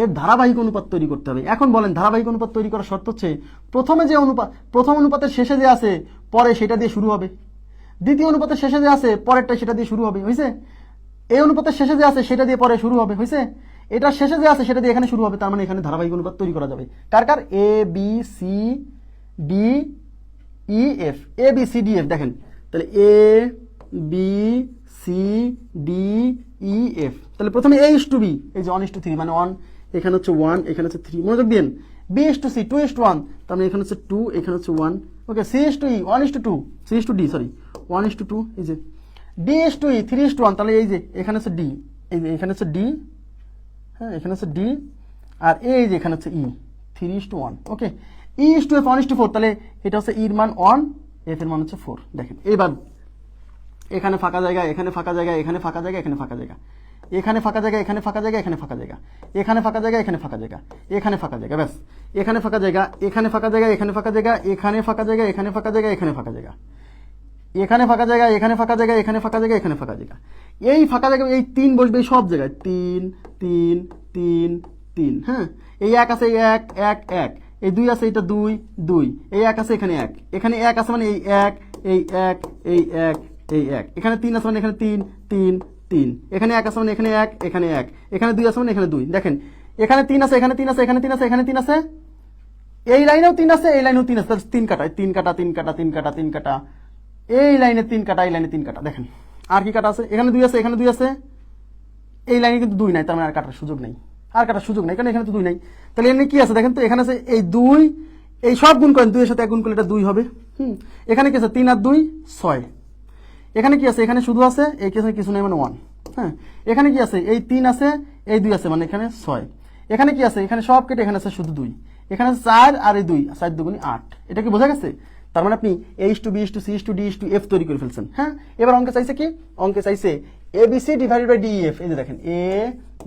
এর ধারাবাহিক অনুপাত তৈরি করতে হবে। এখন বলেন ধারাবাহিক অনুপাত তৈরি করার শর্ত হচ্ছে প্রথমে যে অনুপাত, প্রথম অনুপাতের শেষে যে আছে পরে সেটা দিয়ে শুরু হবে, দ্বিতীয় অনুপাতের শেষে যে আছে পরেরটা সেটা দিয়ে শুরু হবে, হয়েছে? এই অনুপাতের শেষে যে আছে সেটা দিয়ে পরে শুরু হবে, হয়েছে? এটা শেষে যে আছে সেটা দিয়ে এখানে শুরু হবে, তার মানে এখানে ধারাবাহিক অনুপাত তৈরি করা যাবে। কার কার? A B C D E F, A B C D F. দেখেন তাহলে A B C D E F, তাহলে প্রথমে এ ইস টু বি এই যে 1:3 মানে 1, এখানে হচ্ছে 1, এখানে হচ্ছে 3, মনোযোগ দিন। বি ইস টু সি 2:1, তার মানে এখানে হচ্ছে 2, এখানে হচ্ছে 1, okay. C is to E 1:2, C is to D sorry 1:2, এই যে ডি ইস টু ই 3:1, তাহলে এই যে এখানে হচ্ছে ডি, এই যে এখানে হচ্ছে ডি, হ্যাঁ এখানে হচ্ছে ডি, আর এই যে এখানে হচ্ছে ই 3:1, ওকে। ই ইস টু এফ 1:4, তাহলে এটা হচ্ছে ইর মান 1, এফ এর মান হচ্ছে 4। দেখেন এবার এখানে ফাঁকা জায়গা, এখানে ফাঁকা জায়গা, এখানে ফাঁকা জায়গা, এখানে ফাঁকা জায়গা, এখানে ফাঁকা জায়গা, এখানে ফাঁকা জায়গা, এখানে ফাঁকা জায়গা, এখানে ফাঁকা জায়গা, এখানে ফাঁকা জায়গা, এখানে ফাঁকা জায়গা, ব্যাস। এখানে ফাঁকা জায়গা, এখানে ফাঁকা জায়গা, এখানে ফাঁকা জায়গা, এখানে ফাঁকা জায়গা, এখানে ফাঁকা জায়গা, এখানে ফাঁকা জায়গা, এখানে ফাঁকা জায়গা, এখানে ফাঁকা জায়গা, এখানে ফাঁকা জায়গা, এখানে ফাঁকা জায়গা। এই ফাঁকা জায়গা এই 3 বসবে এই সব জায়গায়, 3 3 3 3, হ্যাঁ। এই 1 আছে, এই 1 1 1, এই 2 আছে, এটা 2 2, এই 1 আছে, এখানে 1, এখানে 1 আছে মানে এই 1 এই 1 এই 1 এই 1, এখানে 3 আছে মানে এখানে 3 3 3, এখানে 1 আছে মানে এখানে 1 এখানে 1, এখানে 2 আছে মানে এখানে 2। দেখেন এখানে 3 আছে, এখানে 3 আছে, এখানে 3 আছে, এখানে 3 আছে, এই লাইনেও 3 আছে, এই লাইনেও 3 আছে, তাহলে 3 কাটা, 3 কাটা 3 কাটা 3 কাটা 3 কাটা, এই লাইনে 3 কাটা, এই লাইনে 3 কাটা। দেখেন আর কি কাটা আছে, এখানে 2 আছে, এখানে 2 আছে, এই লাইনে কিন্তু 2 নাই, তার মানে আর কাটার সুযোগ নেই, আর কাটার সুযোগ নেই, কারণ এখানে তো 2 নাই। তাহলে এখানে কি আছে দেখেন তো, এখানে আছে এই 2, এই সব গুণ করেন, 2 এর সাথে 1 গুণ করলে এটা 2 হবে, এখানে কি আছে 3 আর 2 6, এখানে কি আছে, এখানে শুধু আছে এই কিছু নেই মানে 1, হ্যাঁ। এখানে কি আছে, এই 3 আছে, এই 2 আছে মানে এখানে 6, এখানে কি আছে, এখানে সব কেটে এখানে আছে শুধু 2, এখানে 4 আর এই 2, 4 2 8, এটা কি বোঝা গেছে? তার মানে আপনি A is to B is to C is to D is to F তৈরি করে ফেলছেন, হ্যাঁ। এবার অঙ্কে চাইছে কি, অঙ্কে চাইছে A B C divided by D E F, এই যে দেখেন A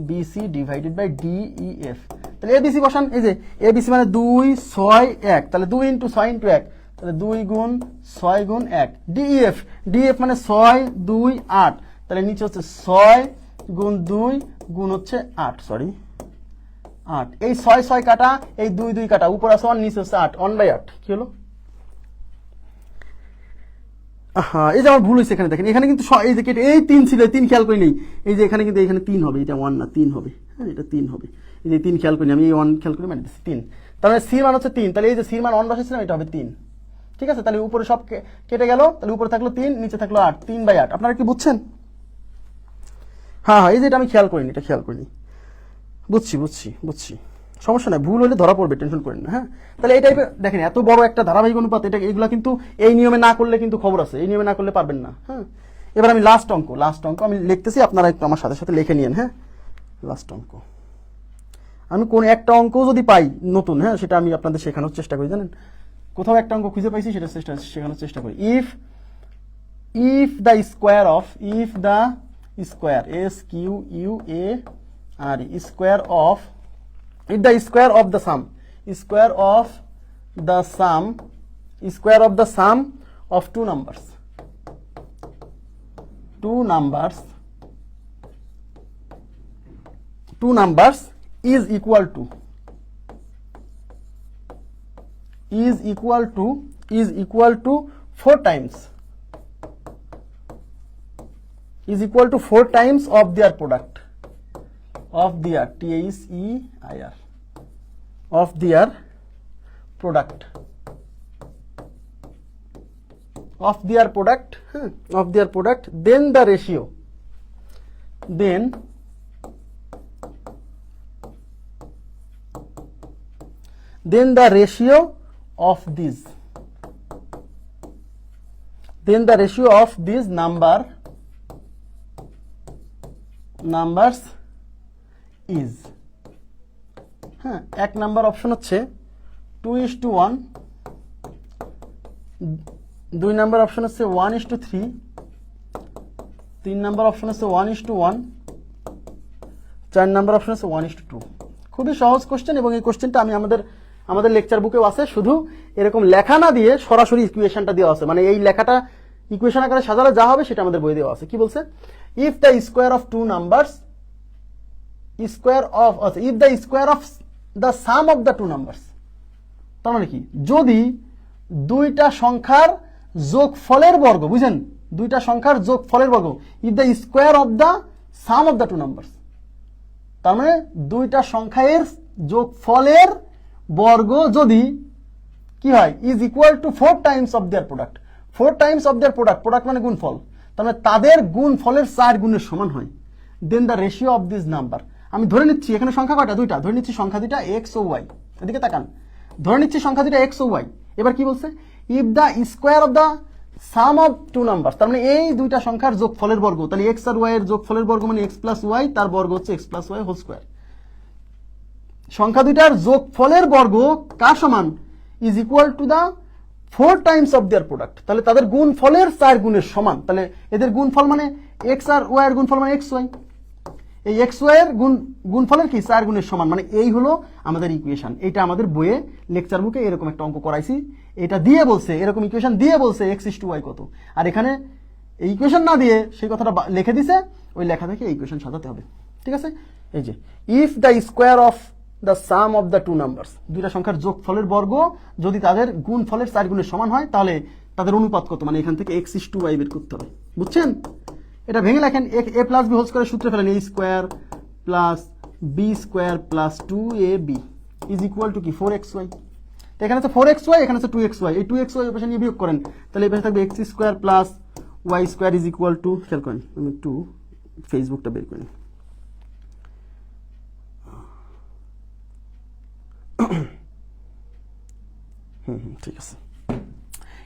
B C divided by D E F, তাহলে এ বি সি বসান, এই যে এ বি সি মানে 2 6 1, তাহলে 2 × 6 × 1, তাহলে 2 গুণ 6 গুণ 1, ডিএফ, ডিএফ মানে 6 2 8, তাহলে নিচে হচ্ছে 6 গুণ 2 গুণ হচ্ছে 8, সরি 8, এই 6 6 কাটা, এই 2 2 কাটা, উপর আছে 1 নিচে হচ্ছে 8, 1/8 কি হলো? হ্যাঁ এই যে আমার ভুল হয়েছে, এখানে দেখেন এখানে কিন্তু এই যে কেটে এই 3 ছিল, 3 খেয়াল করি নেই, এই যে এখানে কিন্তু এখানে 3 হবে, এটা 1 না 3 হবে, হ্যাঁ এটা 3 হবে, এই যে 3 খেয়াল করি আমি, এই 1 খেয়াল করি মানে 3, তাহলে সি মান হচ্ছে 3, তাহলে এই যে সি মান 1 বসাইছিলাম এটা হবে 3, ঠিক আছে। তাহলে উপরে সব কেটে গেল, তাহলে উপরে থাকলো 3, নিচে থাকলো 8, 3/8। আপনারা কি বুঝছেন? হ্যাঁ হ্যাঁ এই যে এটা আমি খেয়াল করিনি, এটা খেয়াল করিনি, বুঝছি বুঝছি বুঝছি, সমস্যা নাই, ভুল হলে ধরা পড়বে, টেনশন করেন না, হ্যাঁ। তাহলে এই টাইপের দেখেন এত বড় একটা ধারাবাহিক অনুপাত, এটা এগুলা কিন্তু এই নিয়মে না করলে কিন্তু খবর আছে, এই নিয়মে না করলে পারবেন না, হ্যাঁ। এবার আমি লাস্ট অঙ্ক আমি লিখতেছি, আপনারা একটু আমার সাথে সাথে লিখে নিয়েন, হ্যাঁ। লাস্ট অঙ্ক আমি কোন একটা অঙ্ক যদি পাই নতুন, হ্যাঁ সেটা আমি আপনাদের শেখানোর চেষ্টা করি, জানেন কোথাও একটা অঙ্ক খুঁজে পাইছি সেটা শেখানোর চেষ্টা করি। If the square of, if the square S Q U A R square of, if the square of the sum of two numbers is equal to 4 times, is equal to 4 times of their product, of their THEIR, of their product, then the ratio, then the ratio of these numbers is, হ্যাঁ, 1 number option হচ্ছে 2:1, 2 number option হচ্ছে 1:3, 3 number option হচ্ছে 1:1, 4 number option হচ্ছে 1:2। খুবই সহজ question, এবং এই কোশ্চেনটা আমি আমাদের লেকচার বুকেও আছে, শুধু এরকম লেখা না দিয়ে সরাসরি ইকুয়েশনটা দেওয়া আছে, মানে এই লেখাটা ইকুয়েশন আকারে সাজালে যা হবে সেটা আমাদের বইয়ে দেওয়া আছে। কি বলছে? If the square of the sum of the two numbers, তার মানে কি, যদি দুইটা সংখ্যার যোগফলের বর্গ, বুঝেন, দুইটা সংখ্যার যোগফলের বর্গ, if the square of the sum of the two numbers, তার মানে দুইটা সংখ্যার যোগফলের বর্গ যদি কি হয়, is equal to 4 times of their product, 4 times of their product মানে গুণফল, তার মানে তাদের গুণফলের 4 গুণের সমান হয়, then the ratio of this number, আমি ধরে নিচ্ছি এখানে সংখ্যা কয়টা, দুইটা, ধরে নিচ্ছি সংখ্যা দুইটা এক্স ও ওয়াই, এদিকে তাকান, ধরে নিচ্ছি সংখ্যা দুইটা এক্স ও ওয়াই। এবার কি বলছে? If the square of the sum of two number, তার মানে এই দুইটা সংখ্যার যোগফলের বর্গ, তাহলে এক্স আর ওয়াই এর যোগফলের বর্গ মানে এক্স প্লাস ওয়াই, তার বর্গ হচ্ছে X plus Y whole square. সংখ্যা দুইটার যোগফলের বর্গ কার সমান? Is equal to the 4 times of their product, তাহলে তাদের গুণফলের 4 গুণের সমান, তাহলে এদের গুণফল মানে এক্স আর ওয়াই এর গুণফল মানে এক্স ওয়াই, এই এক্স ওয়াই এর গুণফলের কি 4 গুণের সমান, মানে এই হলো আমাদের ইকুয়েশন। এটা আমাদের বইয়ে লেকচার বুকে এরকম একটা অঙ্ক করাইছি, এটা দিয়ে বলছে, এরকম ইকুয়েশন দিয়ে বলছে এক্স ইস টু ওয়াই কত, আর এখানে এই ইকুয়েশন না দিয়ে সেই কথাটা লিখে দিছে, ওই লেখা থেকে এই ইকুয়েশন সাজাতে হবে। ঠিক আছে, এই যে if the square of the sum of the two numbers, দুইটা সংখ্যার যোগফলের বর্গ যদি তাদের গুণফলের 4 গুণের সমান হয়, তাহলে তাদের অনুপাত কত, মানে এখান থেকে এক্স ইস টু ওয়াই বের করতে হবে। বুঝছেন? এটা ভেঙে লেখেন, এ প্লাস বি হোল স্কোয়ারের সূত্রে ফেলেন, A square plus B square plus 2ab is equal to কি 4xy। তো এখানে হচ্ছে 4xy, এখানে হচ্ছে 2xy, এই 2xy এর পাশে নিয়ে বিয়োগ করেন, তাহলে এই পাশে থাকবে X square plus Y square is equal to, খেয়াল করেন, আমি একটু ফেসবুকটা বের করি, ঠিক আছে,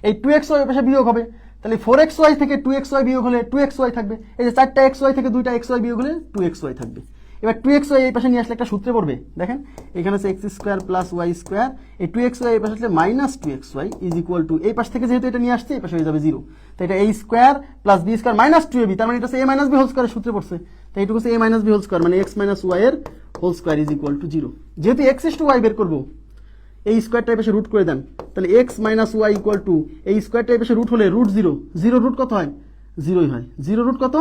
এই 2xy এর পাশে বিয়োগ হবে, তাহলে 4xy থেকে 2xy বিয়োগ হলে 2xy থাকবে, এই যে 4টা xy থেকে 2টা xy বিয়োগ হলে 2xy থাকবে। এবার 2xy এই পাশে নিয়ে আসলে একটা সূত্রে পড়বে, দেখেন এখানে হচ্ছে X square plus Y square, এই 2xy এই পাশে আসলে minus 2xy is equal to, এই পাশ থেকে যেহেতু এটা নিয়ে আসছে এই পাশে হয়ে যাবে 0, তো এটা a square plus B square minus 2ab, তার মানে এটা হচ্ছে a মাইনাস বি হোল স্কোয়ারের সূত্রে পড়ছে, তো এইটুকু হচ্ছে a minus b whole square, মানে x মাইনাস ওয়াই এর whole square is equal to 0। যেহেতু x ইস টু ওয়াই বের করবো, এই স্কোয়ারটা এই পাশে রুট করে দেন, তাহলে x minus y equal to, এই স্কোয়ারটা এই পাশে রুট হলে রুট 0, 0 রুট কত হয়? 0ই হয়, 0 রুট কত?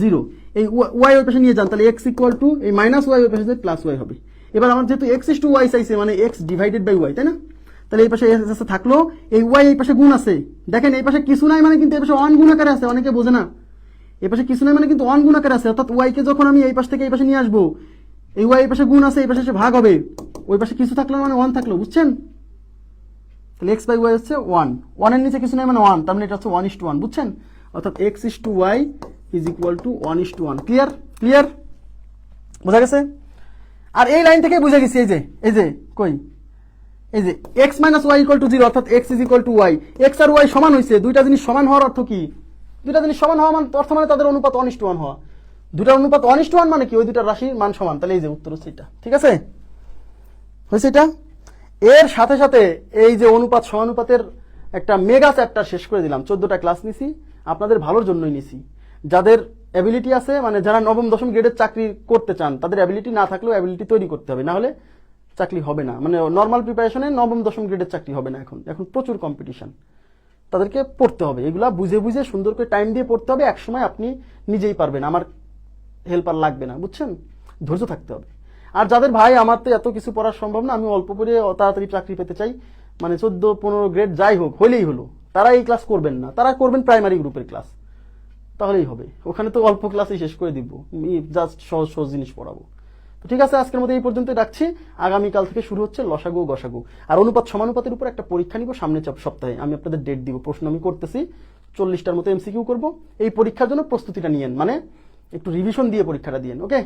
0, এই ওয়াই ওই পাশে নিয়ে যান, তাহলে এক্স ইকুয়াল টু এই মাইনাস ওয়াই ওই পাশে প্লাস ওয়াই হবে। এবার আমার যেহেতু এক্স ইস টু ওয়াই চাইছে, মানে এক্স ডিভাইডেড বাই ওয়াই, তাই না? তাহলে এই পাশে এক্স থাকলো, এই ওয়াই এই পাশে গুণ আছে, দেখেন এই পাশে কিছু নাই মানে কিন্তু এই পাশে অন গুণ আকারে আছে, অনেকে বোঝে না, এই পাশে কিছু নাই মানে কিন্তু অন গুণ আকারে আছে, অর্থাৎ ওয়াইকে যখন আমি এই পাশ থেকে এই পাশে নিয়ে আসবো, এই ওয়াই এই পাশে গুণ আছে, এই পাশে এসে ভাগ হবে, ওই পাশে কিছু থাকলো মানে 1 থাকলো, বুঝছেন? তাহলে এক্স বাই ওয়াই হচ্ছে 1, 1 এর নিচে কিছু নাই মানে 1, তার মানে এটা হচ্ছে 1:1, বুঝছেন? অর্থাৎ x is to Y is equal to 1:1। Clear? Clear? বোঝা গেছে? আর এই লাইন থেকে বুঝে গেছি, এই যে কই, এই যে x minus y equal to 0, অর্থাৎ x is equal to y, x আর ওয়াই সমান হয়েছে, দুইটা জিনিস সমান হওয়ার অর্থ কি? দুইটা জিনিস সমান হওয়া মানে অর্থ মানে তাদের অনুপাত 1:1 হওয়া, দুইটার অনুপাত 1:1 মানে কি, ওই দুইটা রাশির মান সমান, তাহলে এই যে উত্তর হচ্ছে এটা। ঠিক আছে, হয়েছে এটা। এর সাথে সাথে এই যে অনুপাত সমানুপাতের একটা মেগা চ্যাপ্টার শেষ করে দিলাম, 14টা ক্লাস নিছি, আপনাদের ভালোর জন্যই নিছি। যাদের অ্যাবিলিটি আছে, মানে যারা নবম দশম গ্রেডের চাকরি করতে চান, তাদের অ্যাবিলিটি না থাকলেও অ্যাবিলিটি তৈরি করতে হবে, না হলে চাকরি হবে না, মানে নর্মাল প্রিপারেশনে নবম দশম গ্রেডের চাকরি হবে না, এখন প্রচুর কম্পিটিশন, তাদেরকে পড়তে হবে, এগুলা বুঝে বুঝে সুন্দর করে টাইম দিয়ে পড়তে হবে, একসময় আপনি নিজেই পারবেন, আমার হেল্পার লাগবে না, বুঝছেন? ধৈর্য থাকতে হবে। আর যাদের ভাই আমার তো এত কিছু পড়া সম্ভব না, আমি অল্প করে তাড়াতাড়ি চাকরি পেতে চাই, মানে 14-15 গ্রেড যাই হোক হলেই হলো, তারা এই ক্লাস করবেন না, তারা করবেন প্রাইমারি গ্রুপের ক্লাস, তাহলেই হবে, ওখানে তো অল্প ক্লাসই শেষ করে দিব, জাস্ট সহজ সহজ জিনিস পড়াবো। তো ঠিক আছে, আজকের মতো এই পর্যন্ত রাখছি, আগামীকাল থেকে শুরু হচ্ছে লসাগু গসাগু আর অনুপাত সমানুপাতের উপর একটা পরীক্ষা নিব সামনের সপ্তাহে, আমি আপনাদের ডেট দিব, প্রশ্ন আমি করতেছি, 40টার মতো এমসিকিউ করব, এই পরীক্ষার জন্য প্রস্তুতিটা নিয়েন, মানে একটু রিভিশন দিয়ে পরীক্ষাটা দিয়েন। ওকে,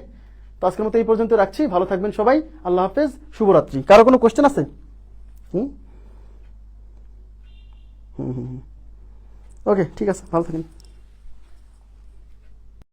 তো আজকের মতো এই পর্যন্ত রাখছি, ভালো থাকবেন সবাই, আল্লাহ হাফেজ, শুভরাত্রি। কারো কোনো কোশ্চেন আছে? হুম হুম হুম ওকে, ঠিক আছে, ভালো থাকেন।